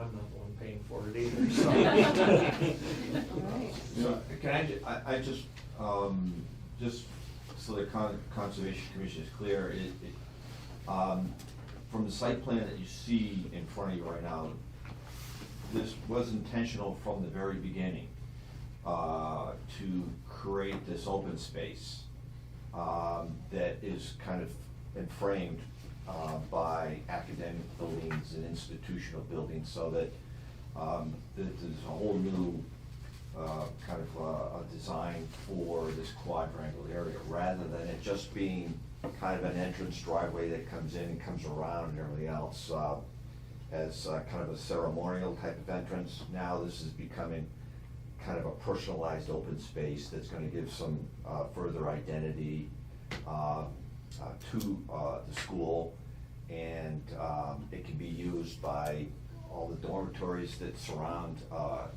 I'm not the one paying for it either, so. Alright. So, can I just so the Conservation Commission is clear, from the site plan that you see in front of you right now, this was intentional from the very beginning to create this open space that is kind of been framed by academic buildings and institutional buildings, so that there's a whole new kind of a design for this quadrangle area, rather than it just being kind of an entrance driveway that comes in and comes around and everything else as kind of a ceremonial type of entrance. Now this is becoming kind of a personalized open space that's going to give some further identity to the school, and it can be used by all the dormitories that surround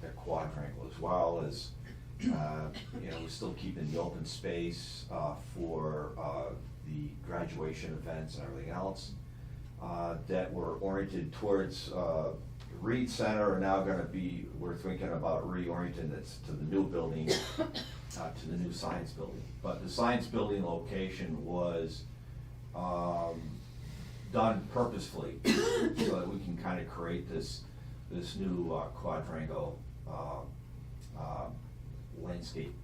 the quadrangle, as well as we're still keeping the open space for the graduation events and everything else that were oriented towards Reed Center are now going to be, we're thinking about reorienting this to the new building, to the new science building. But the science building location was done purposefully so that we can kind of create this new quadrangle landscape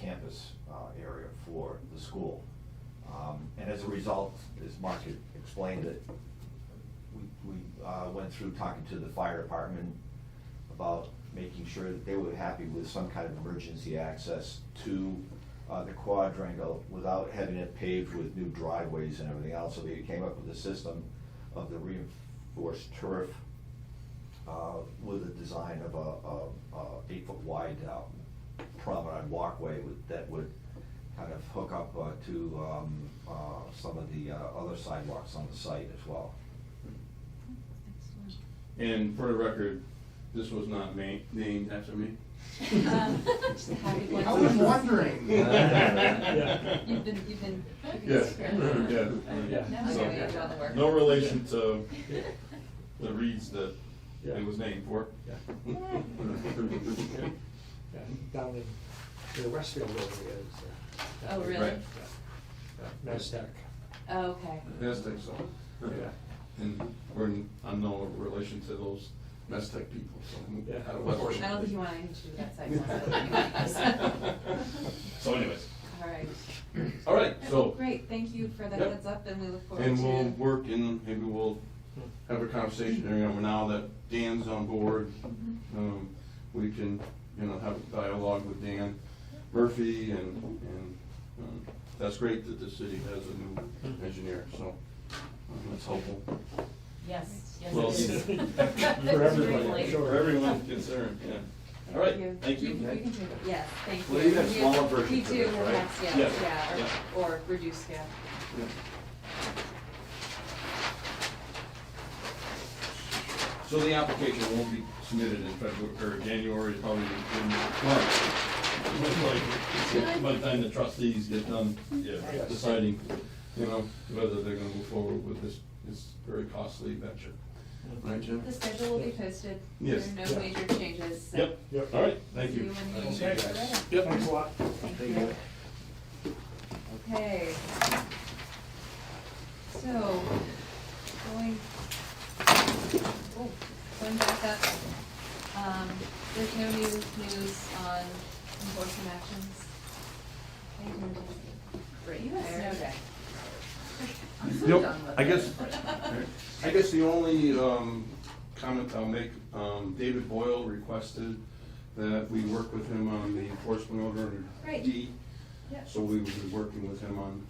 campus area for the school. And as a result, as Mark had explained it, we went through talking to the fire department about making sure that they were happy with some kind of emergency access to the quadrangle without having it paved with new driveways and everything else. So they came up with a system of the reinforced turf with a design of a 8-foot wide promenade walkway that would kind of hook up to some of the other sidewalks on the site as well. And for the record, this was not named after me. Just a happy one. I was wondering. You've been. Yeah, Yeah. Now I So, know you've done the work. no relation to the reeds that it was named for. Yeah. Yeah, down in the Westfield area is. Oh, really? Right. Mastech. Oh, okay. Yes, I think so. Yeah. And we're in unknown relation to those Mestec people, so. Yeah. out of West I don't think you want anything to do with that site. So anyways, All right. all right, so, Great, thank you for the Yep. heads up, and we look forward to. and we'll work and maybe we'll have a conversation, now that Dan's on board, we can, have a dialogue with Dan Murphy, and that's great that the city has a new engineer, so that's helpful. Yes, yes, Well, it is. For everybody, Really. sure. For everyone concerned, yeah. All right, thank you. We can take it, yes, thank you. Well, you have We smaller versions We of do, this, right? perhaps, yes, Yes, yeah, yeah. or reduced scale. So the application won't be submitted in February, or January, probably in March. By the time the trustees get done deciding, whether they're gonna move forward with this very costly venture. Right, Jim? The schedule will be posted. Yes. There are no major changes, so. Yep, Yep. all right, thank See you. you when you Okay. get ready. Yep. Thanks a lot. Thank you. Okay. So, going back up, there's no new news on enforcement actions. Great. You have snow day. I'm so Yep, done with I guess the only comment I'll make, David Boyle requested that we work with him on the enforcement order under Great. D. Yep. So we will be working with him on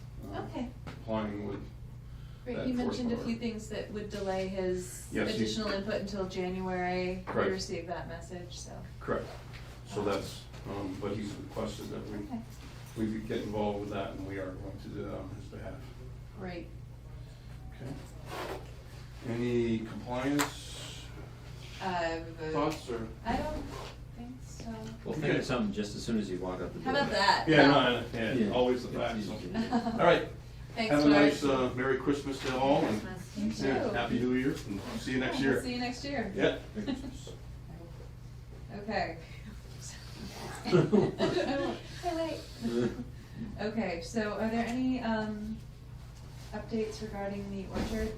Okay, applying with great. that You mentioned a enforcement few order. things that would delay his Yes, he- additional input until January. We Correct. received that message, so. Correct. So that's, but he's requested that Okay, we get involved with that, and we are going to do that on his behalf. great. Okay. Any compliance thoughts, or? I don't think so. We'll think of something just as soon as you walk out the How door. about that? Yeah, no, yeah, Yeah. always the It's fact, so. easy. All right. Thanks, Have a Mark. nice, Merry Christmas to all, and You too. Happy New Year, and see you next Yeah, we'll year. See you next year. Yeah. Okay. Hey, wait. Okay, so are there any, updates regarding the orchard?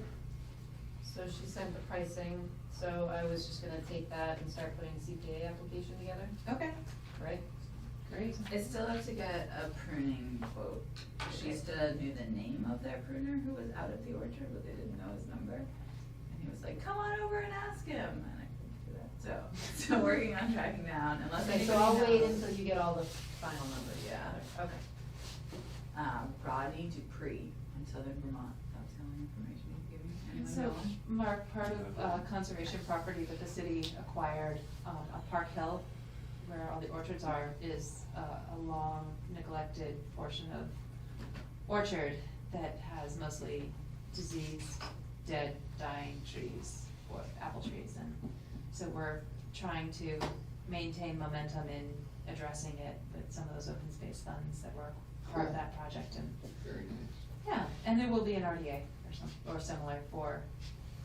So she sent the pricing, so I was just gonna take that and start putting a CPA application together, Okay, right? great. I still have to get a pruning quote. She still knew the name of their pruner who was out at the orchard, but they didn't know his number. And he was like, come on over and ask him, and I couldn't do that, so working on tracking down, unless Okay, anybody so I'll wait knows. until you get all the final numbers Yeah. together. Okay. Rodney Dupree in Southern Vermont, that's the only information you can give me. And Anyone so, know? Mark, part of, conservation property that the city acquired, on Park Hill, where all the orchards are, is, a long neglected portion of orchard that has mostly diseased, dead, dying trees, or apple trees, and so we're trying to maintain momentum in addressing it with some of those open space funds that were part of that project, and Very nice. yeah, and there will be an RDA or similar for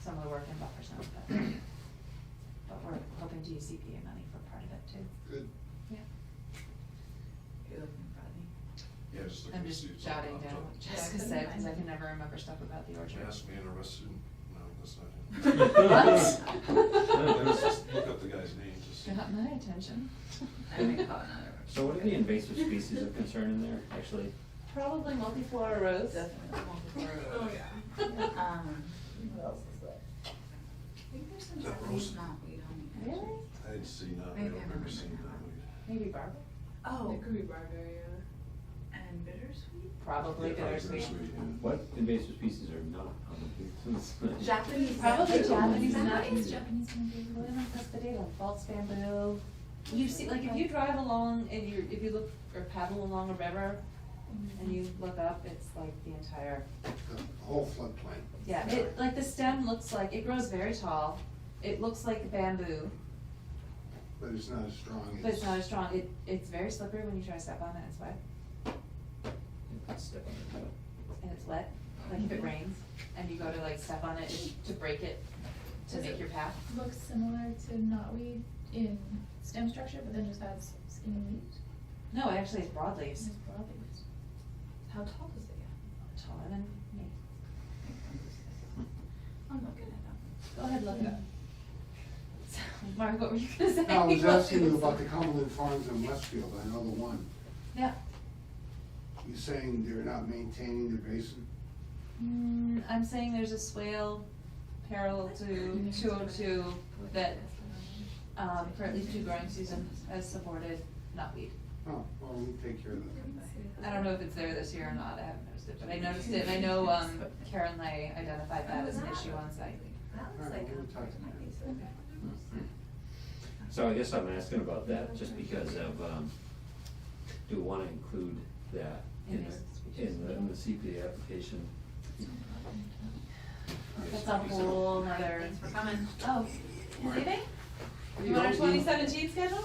some of the work in buffer zone, but we're hoping to use CPA money for part of it too. Good. Yeah. You're looking at Rodney. Yeah, just looking I'm to just see if jotting something down popped what up. Jessica Yeah, I said, couldn't cause I find can it. never remember stuff about the orchard. Ask me interested, no, that's not him. What? No, let's just look up the guy's name, just. Got my attention. I may call another orchard. So what are the invasive species of concern in there, actually? Probably multiflora rose. Oh, yeah. What else is there? I think there's some That Japanese rose? knotweed on the edges. Really? I'd see not, I Maybe don't I'm remember not seeing sure. that. Maybe barber? Oh, It could be barberry, and bittersweet? Probably Yeah, probably bittersweet. bittersweet, yeah. What invasive species are not on the booth? Japanese. Probably bamboo. Japanese Is that knotweed. nice? Japanese bamboo. Lemon cuspidata, false bamboo. You see, like, if you drive along and if you look or paddle along a river and you look up, it's like the entire, The whole floodplain. yeah, it, like the stem looks like, it grows very tall. It looks like bamboo, But it's not as strong as. but it's not as strong. It's very slippery when you try to step on it, it's wet. Step on it. And it's wet, like if it rains and you go to like step on it to break it, to Does make it your path. Looks similar to knotweed in stem structure, but then just has skinny leaves. No, it actually is broadleaves, It's broad leaves. How tall does it get? taller than me. I'm looking it up. Go ahead, look it up. So, Mark, what were you gonna say? No, I was asking you about the Cumberland Farms in Westfield, I know the one. Yeah. You're saying they're not maintaining their basin? I'm saying there's a swale parallel to 202 that, for at least 2 growing seasons has supported knotweed. Oh, well, we take care of that. I don't know if it's there this year or not, I haven't noticed it, but I noticed it, and I know, Karen Lay identified that as an issue on site. All right, we'll talk about So I guess I'm asking about that just because of, do we wanna include that in the CPA application? That's a whole nother. Thanks for coming. Oh, you leaving? You want our 2017 schedule?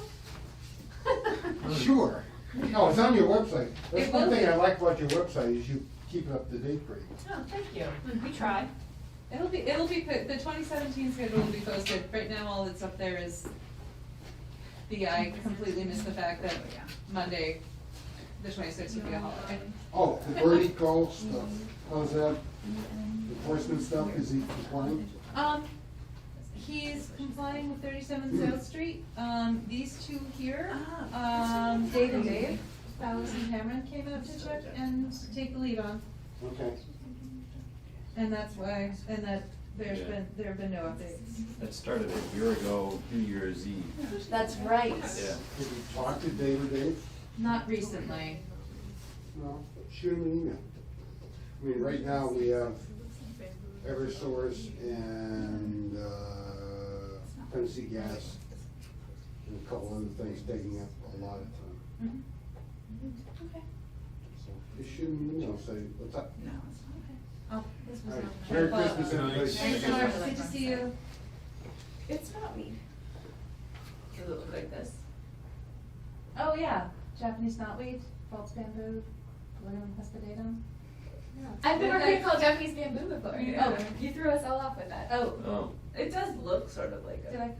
Sure. No, it's on your website. That's It one will thing be. I like about your website is you keep it up to date for you. Oh, thank you. We try. It'll be, the 2017 schedule will be posted. Right now, all that's up there is, I completely missed the fact that Monday, the 26th would be a holiday. Oh, the Birdie Cove stuff, how's that? Enforcement stuff, is he complying? He's complying with 37 South Street. These two here, Dave and Dave, Dallas and Cameron came out to check and take the lead on. Okay. And that's why, and that there have been no updates. That started a year ago, New Year's Eve. That's right. Yeah. Have you talked to Dave or Dave? Not recently. No, shoot him an email. I mean, right now, we have Eversource and, Tennessee Gas, and a couple other things taking up a lot of time. Okay. So, just shoot him an email, say, what's up? No, it's not. Oh, this was All right. not. Merry Christmas, Good everybody. night. Thanks, Mark. Good to see you. It's not weed. Does it look like this? Oh, yeah, Japanese knotweed, false bamboo, Polygonum cuspidatum. I've never heard it called Japanese bamboo before. Oh. You threw us all off with that. Oh, Oh, It does look sort of like did I,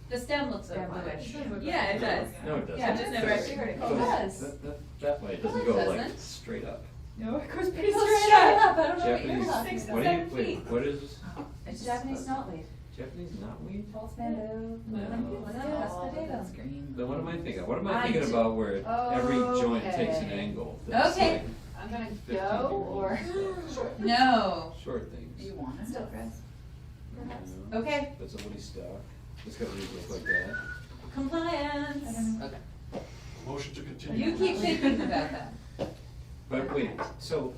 the stem looks bamboo-ish. Yeah, it does. no, it doesn't. Yeah, I've just never actually heard it Oh, called it that. does. That way, it doesn't No, it go like doesn't. straight up. No, it goes pretty It goes straight straight up. up, I don't know what you're Japanese, talking to what about. do you, wait, what is, It's Japanese knotweed, Japanese knotweed? false bamboo, No. Polygonum cuspidatum. green. Then what am I thinking of? What am I I thinking do- about where every joint takes an Okay. angle? That's Okay. like I'm gonna 15-year-old go, or? stuff. No, Short things. Do you want it? Still fresh. Perhaps. No. okay, That's a woody stock. It's gotta look like that. compliance. I don't know. Okay. Motion to continue. You keep thinking about that. But wait, so,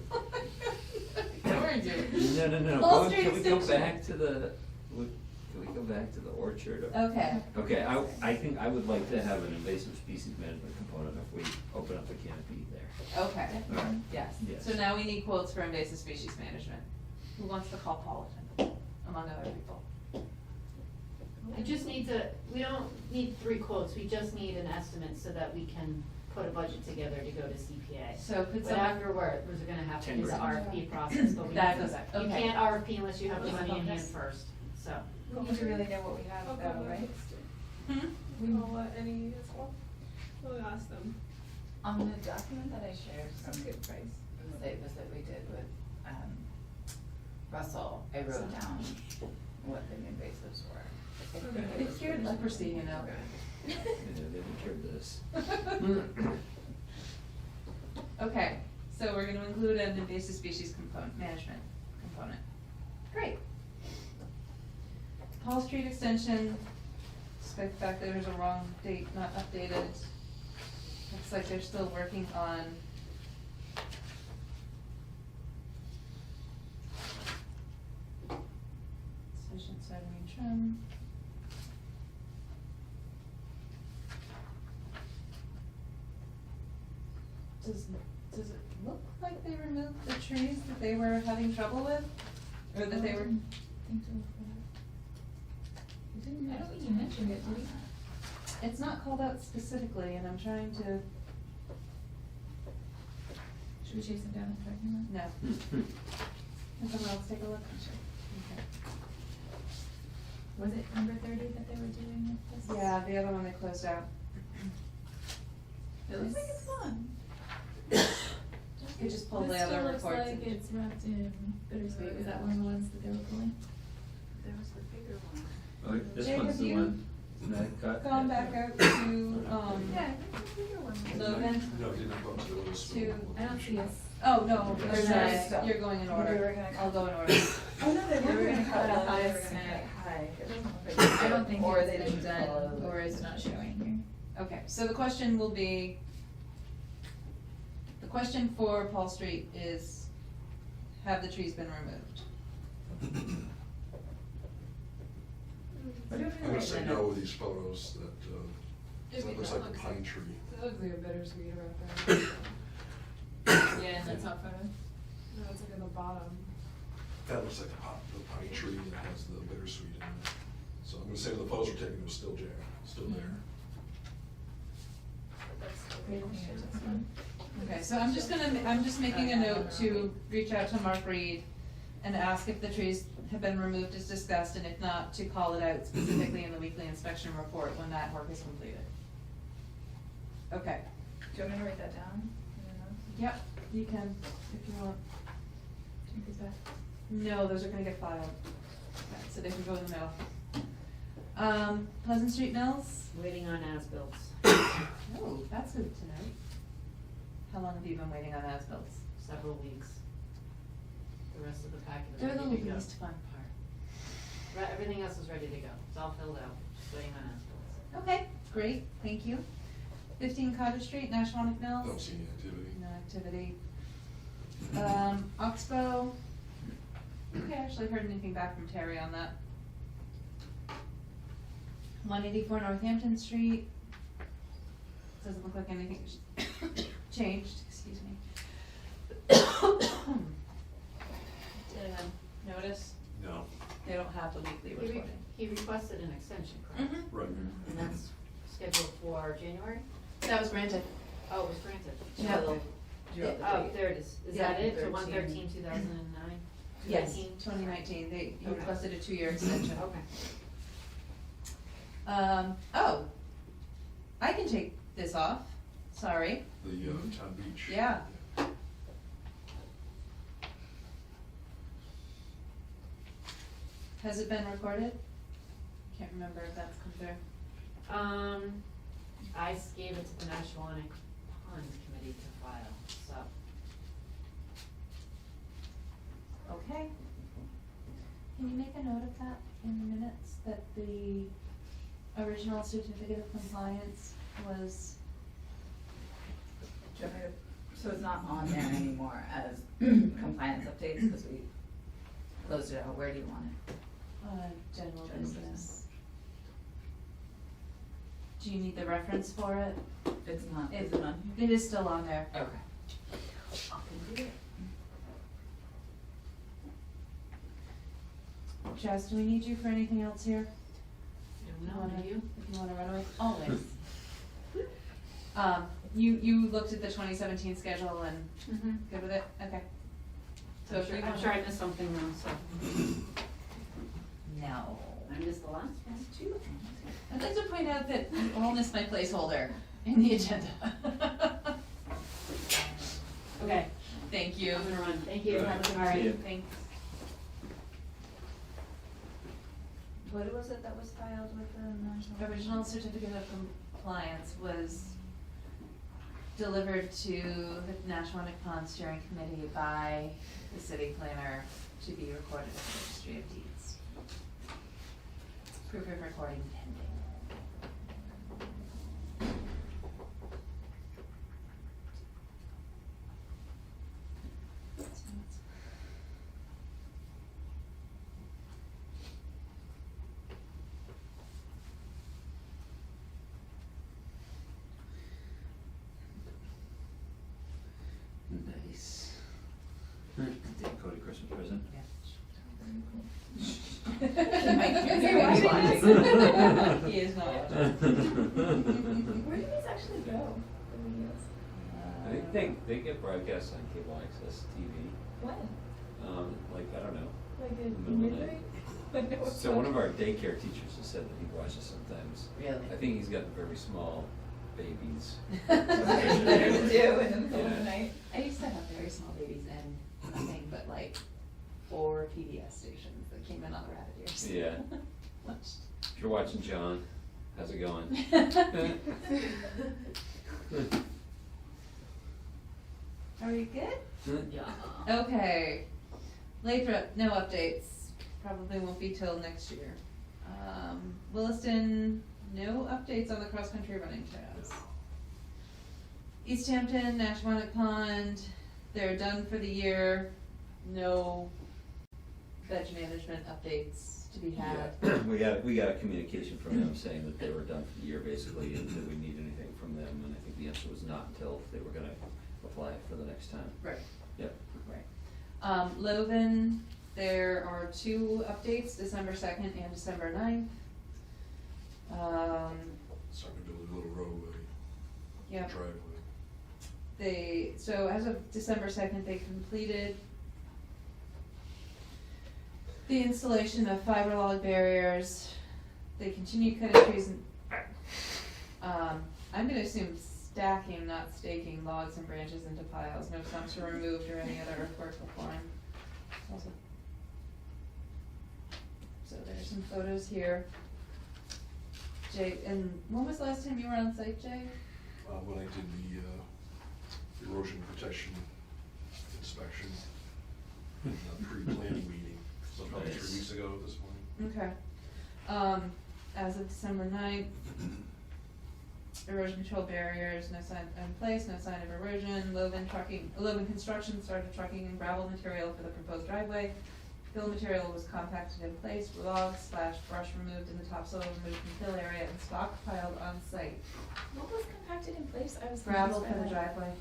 Ignoring you. no, Wall can Street we go Station. back to the, can we go back to the orchard? Okay, Okay, I think I would like to have an invasive species management component if we open up a canopy there. okay, Alright. yes. Yes. So now we need quotes for invasive species management. Who wants to call Paulton, among other people? We just need to, we don't need 3 quotes, we just need an estimate so that we can put a budget together to go to CPA. So could But someone, afterwards, we're gonna have to 10 do the grand. RFP process, but we. That need to- goes back, You okay. can't RFP unless you have the money in hand first, so. We need to really know what we have though, right? hmm? I'll let any, we'll ask them. On the document that I shared That's from a good price. the site visit we did with, Russell, I wrote down what the invasives were. It cured leprosy, you know. Yeah, they haven't cured this. Okay, so we're gonna include an invasive species management component. Great. Hall Street extension, despite the fact that there's a wrong date, not updated. Looks like they're still working on sufficient siding and trim. Does it look like they removed the trees that they were having trouble with? Or that they were? Think so for that. I don't think you mentioned it, did you? It's not called out specifically, and I'm trying to, Should we chase them down in the parking lot? no. Can someone else take a look? Okay. Was it number 30 that they were doing with this? Yeah, the other one they closed out. It looks like it's fun. You just pull the other reports. This still looks like it's wrapped in bittersweet. Was that one of the ones that they were pulling? There was the bigger one. Oh, this Jay, one's have the you one that got. Gone back out to, Yeah, I think the bigger one. Logan? No, did not go to the list. To- I don't see us. Oh, no, Or there's not. not. You're going in We were order. gonna I'll go in order. Oh, no, they We were were gonna gonna cut cut off off, they this were gonna snack. cut high. It doesn't look like I don't think or it's they been didn't done, follow. or is not showing Okay, so the question will be, the question for Paul Street is, have the trees been removed? What do we I'm gonna write say then? no with these photos, If that it looks like the looks pine like- tree. That looks like a bittersweet right there. Yeah, and that's not photo. No, it's like at the bottom. That looks like the pine tree that has the bittersweet in it. So I'm gonna say the photos were taken, it was still there, still there. Okay, so I'm just making a note to reach out to Mark Reed and ask if the trees have been removed as discussed, and if not, to call it out specifically in the weekly inspection report when that work is completed. Okay, Do you want me to write that down? yep, you can, if you want. Take these back. No, those are gonna get filed, okay, so they can go in the mail. Pleasant Street Mills? Waiting on as-bills. Oh, that's good to know. How long have you been waiting on as-bills? Several weeks. The rest of the packet is They're the ready to go. least fun part. Everything else is ready to go. It's all filled out, just waiting on as-bills. Okay, great, thank you. 15 Cottage Street, Nashwanik Mills? Don't see any activity. No activity. Oxbow, I think I actually heard anything back from Terry on that. 184 Northampton Street. Doesn't look like anything changed, excuse me. Did anyone notice? No, They don't have the weekly reporting. He requested an extension, correct? Mhm. right. And that's scheduled for January? That was granted. Oh, it was granted. Yeah. Oh, there it is. Is that Yeah. it? To 1/13/2009? Yes, 2019, he Okay. requested a 2-year extension. Okay. Oh, I can take this off, sorry, The Town Beach. yeah. Has it been recorded? Can't remember if that's come through. I gave it to the National Pond Committee to file, so. Okay. Can you make a note of that in the minutes, that the original certificate of compliance was, Do you want me to- So it's not on there anymore as compliance updates, because we closed it out, where do you want it? general General business? business. Do you need the reference for it? It's not, is it on here? It is still on there. Okay. I'll do it. Jess, do we need you for anything else here? I don't know, do you? If you wanna run away, always. You looked at the 2017 schedule and Mm-hmm. good with it? Okay. So if you I'm wanna- sure I missed something though, so. No. I missed the last one. Two. I'd like to point out that you all missed my placeholder in the agenda. Okay, thank you. I'm gonna run. Thank you. Good. Have a good All night. right, thanks. What was it that was filed with the national? Original certificate of compliance was delivered to the Nashwanik Pond Steering Committee by the city planner to be recorded in the Registry of Deeds. Proof of recording pending. Nice. Did Cody Christmas present? He is not watching. Where did these actually go? The videos? I think they get broadcast on cable access TV. When? Like, I don't know. Like in at the middle of the midnight? night. When no one's So one of watching? our daycare teachers has said that he watches sometimes. Really? I think he's got very small babies. Something better to do in the middle of the Yeah. night. I used to have very small babies and nothing but like 4 PBS stations that came in on the rabbit ears. Yeah. Watched. If you're watching, John, how's it going? Are we good? Yeah. Okay. Lathrop, no updates. Probably won't be till next year. Williston, no updates on the cross-country running trails. East Hampton, Nashwanik Pond, they're done for the year. No veg management updates to be had. Yeah. We got a communication from them saying that they were done for the year basically, and that we need anything from them, and I think the answer was not until they were gonna apply for the next time. Right. Yep. Right. Loven, there are 2 updates, December 2nd and December 9th. Starting to build a little roadway, Yep. driveway. So as of December 2nd, they completed the installation of fiber log barriers. They continue cutting trees and, I'm gonna assume stacking, not staking logs and branches into piles. No stumps were removed or any other earthwork performed. So there's some photos here. Jay, and when was the last time you were on site, Jay? When I did the erosion protection inspection, in the pre-planning meeting, so probably 3 weeks ago at this point. Okay. As of December 9th, erosion control barriers, no sign in place, no sign of erosion. Loven Construction started trucking in gravel material for the proposed driveway. Fill material was compacted in place, logs/brush removed in the topsoil removed from fill area and stockpiled on site. What was compacted in place? I was Gravel confused for by the that. driveway.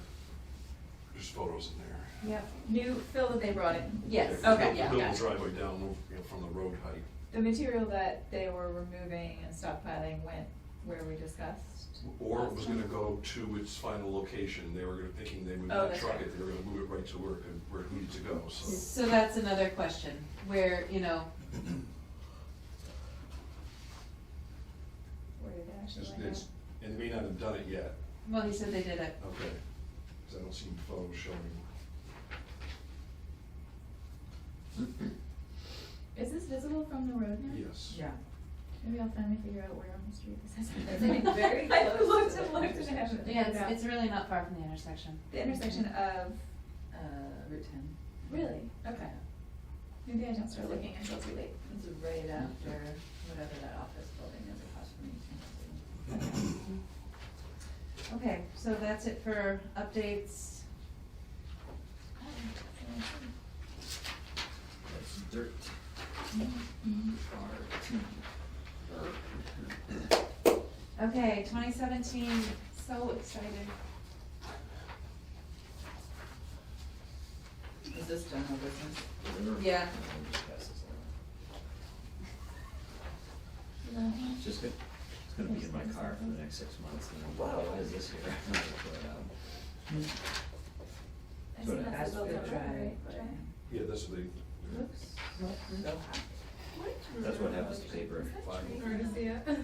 There's photos in there. Yep. New fill that they brought in. Yes. Okay, To yeah, build the gotcha. driveway down, from the road height. The material that they were removing and stockpiling went where we discussed. Or it was last gonna time? go to its final location, they were thinking they would Oh, not that's truck right. it, they were gonna move it right to where it needed to go, so. So that's another question, where, Where did they actually It's, land it's, and they may not have done it yet, well, he said they did it. okay, cause I don't see photos showing. Is this visible from the road now? Yes. Yeah. Maybe I'll finally figure out where on the street this is. It's like very I close looked to and the looked and I haven't Yeah, figured out. it's really not far from the intersection. The intersection of, Route 10. really? Okay. Maybe I don't start looking until too late. This is right after whatever that office building is across from me. Okay, so that's it for updates. That's dirt. Okay, 2017, so excited. Is this general business? Yeah. It's just good. It's gonna be in my car for the next 6 months, and then, wow, what is this here? I'm gonna throw it out. I So see that's That's the built good up try. right, but Yeah, that's what they. looks. So happy. That's what happens to paper. Hard to see it. Okay.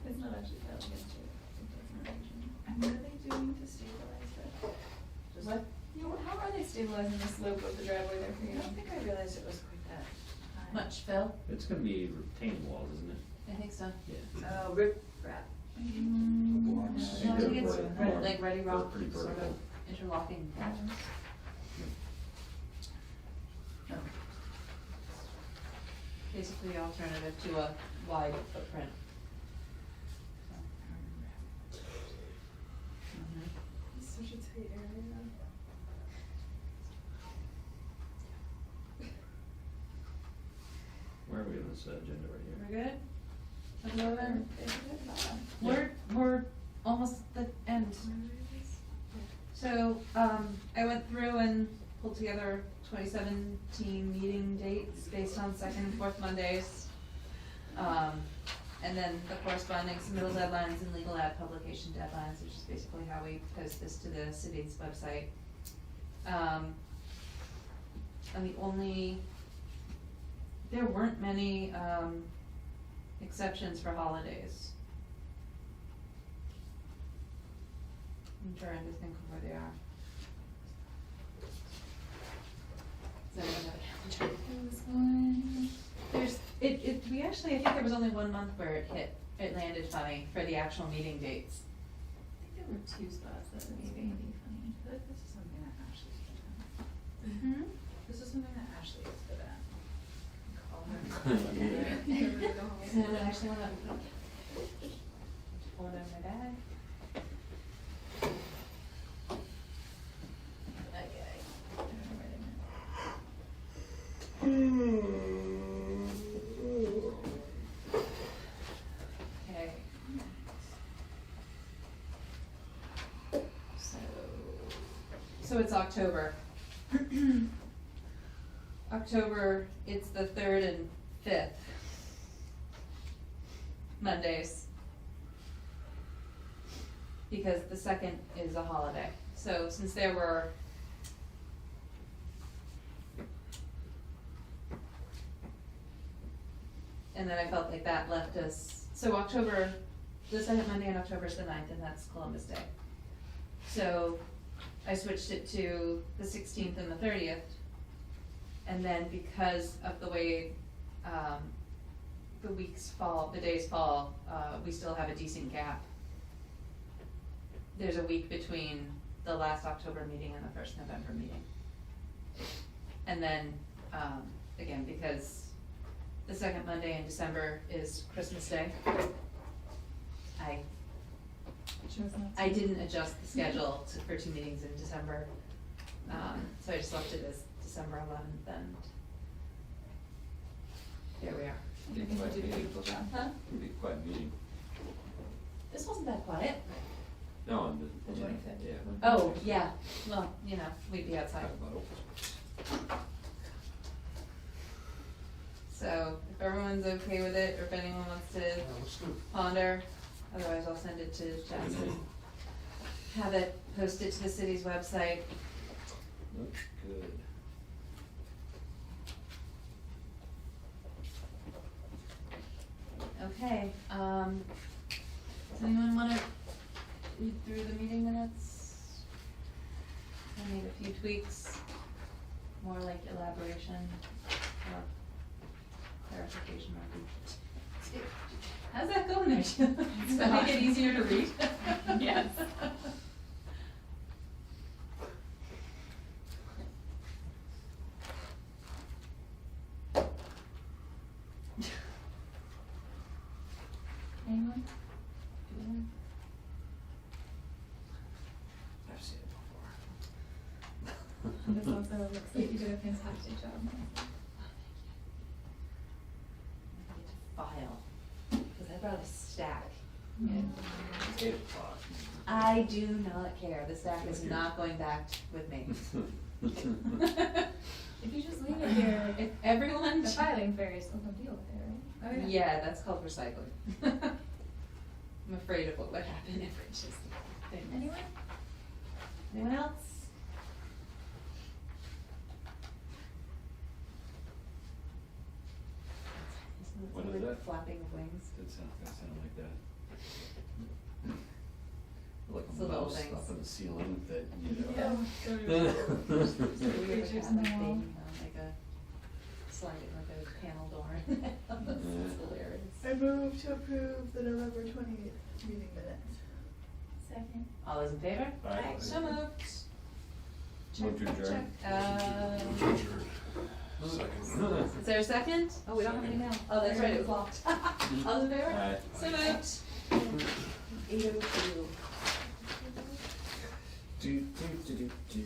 It's not actually filed against it. And what are they doing to stabilize that? What? How are they stabilizing the slope of the driveway there for I you? don't think I realized it was quite that much fill? It's gonna be retaining walls, isn't it? I think so. Yeah. Rip wrap. Blocks. No, I think it's They're like Ready they're Rock, pretty sort of vertical. interlocking. Basically alternative to a wide footprint. It's such a tight area. Where are we on this agenda right here? We're good? At the moment? We're almost at the end. So, I went through and pulled together 2017 meeting dates based on second and fourth Mondays. And then the corresponding submittal deadlines and legal ad publication deadlines, which is basically how we post this to the city's website. And there weren't many, exceptions for holidays. I'm trying to think of where they are. Does anyone have a calendar? There was one. We actually, I think there was only 1 month where it landed funny for the actual meeting dates. I think there were 2 spots that was maybe funny. I feel like this is something that Ashley's good at. Mm-hmm. This is something that Ashley is good at. Call her. So I actually wanna pull it out of my bag. Okay. I don't know where they went. Okay. So it's October. October, it's the 3rd and 5th Mondays. Because the 2nd is a holiday. So since there were and then I felt like that left us, so October, the 2nd Monday in October is the 9th, and that's Columbus Day. So I switched it to the 16th and the 30th. And then because of the way the weeks fall, the days fall, we still have a decent gap. There's a week between the last October meeting and the first November meeting. And then, again, because the 2nd Monday in December is Christmas Day, I didn't adjust the schedule for 2 meetings in December. So I just left it as December 11th, and there we are. Be a quiet meeting. Huh? It'd be a quiet meeting. This wasn't that quiet. No, I'm The 25th. Yeah. Oh, yeah, well, we'd be outside. Talk about open. So if everyone's okay with it, or if anyone wants to Let's do it. ponder, otherwise I'll send it to Jess and have it posted to the city's website. Looks good. Okay, does anyone wanna read through the meeting minutes? I made a few tweaks, more like elaboration or clarification or. How's that going there, Sheila? Does that make it easier to read? Yes. Anyone? I've seen it before. This also looks like you did a fantastic job. I get to file, because I brought a stack. It's 8 o'clock. I do not care, the stack is not going back with me. If you just leave it here, If everyone. the filing fairies will come deal with it, right? Oh, Yeah, that's called recycling. I'm afraid of what would happen if we just. didn't. Anyone? Anyone else? What Isn't is it like that? flapping of wings? Did sound like that. Like It's a the little mouse things. up in the ceiling that, Yeah. It's a weird Creatures cat in the like wall. thing, like a slide it like a panel door. That's hilarious. I move to approve the November 28th meeting minutes. Second. All those in favor? Aye. So moved. Move to adjourn. Second. Is there a second? Oh, we don't have any mail. Oh, that's right, it was locked. All those in favor? Aye. So moved. 8:02. Do, do, do, do, do.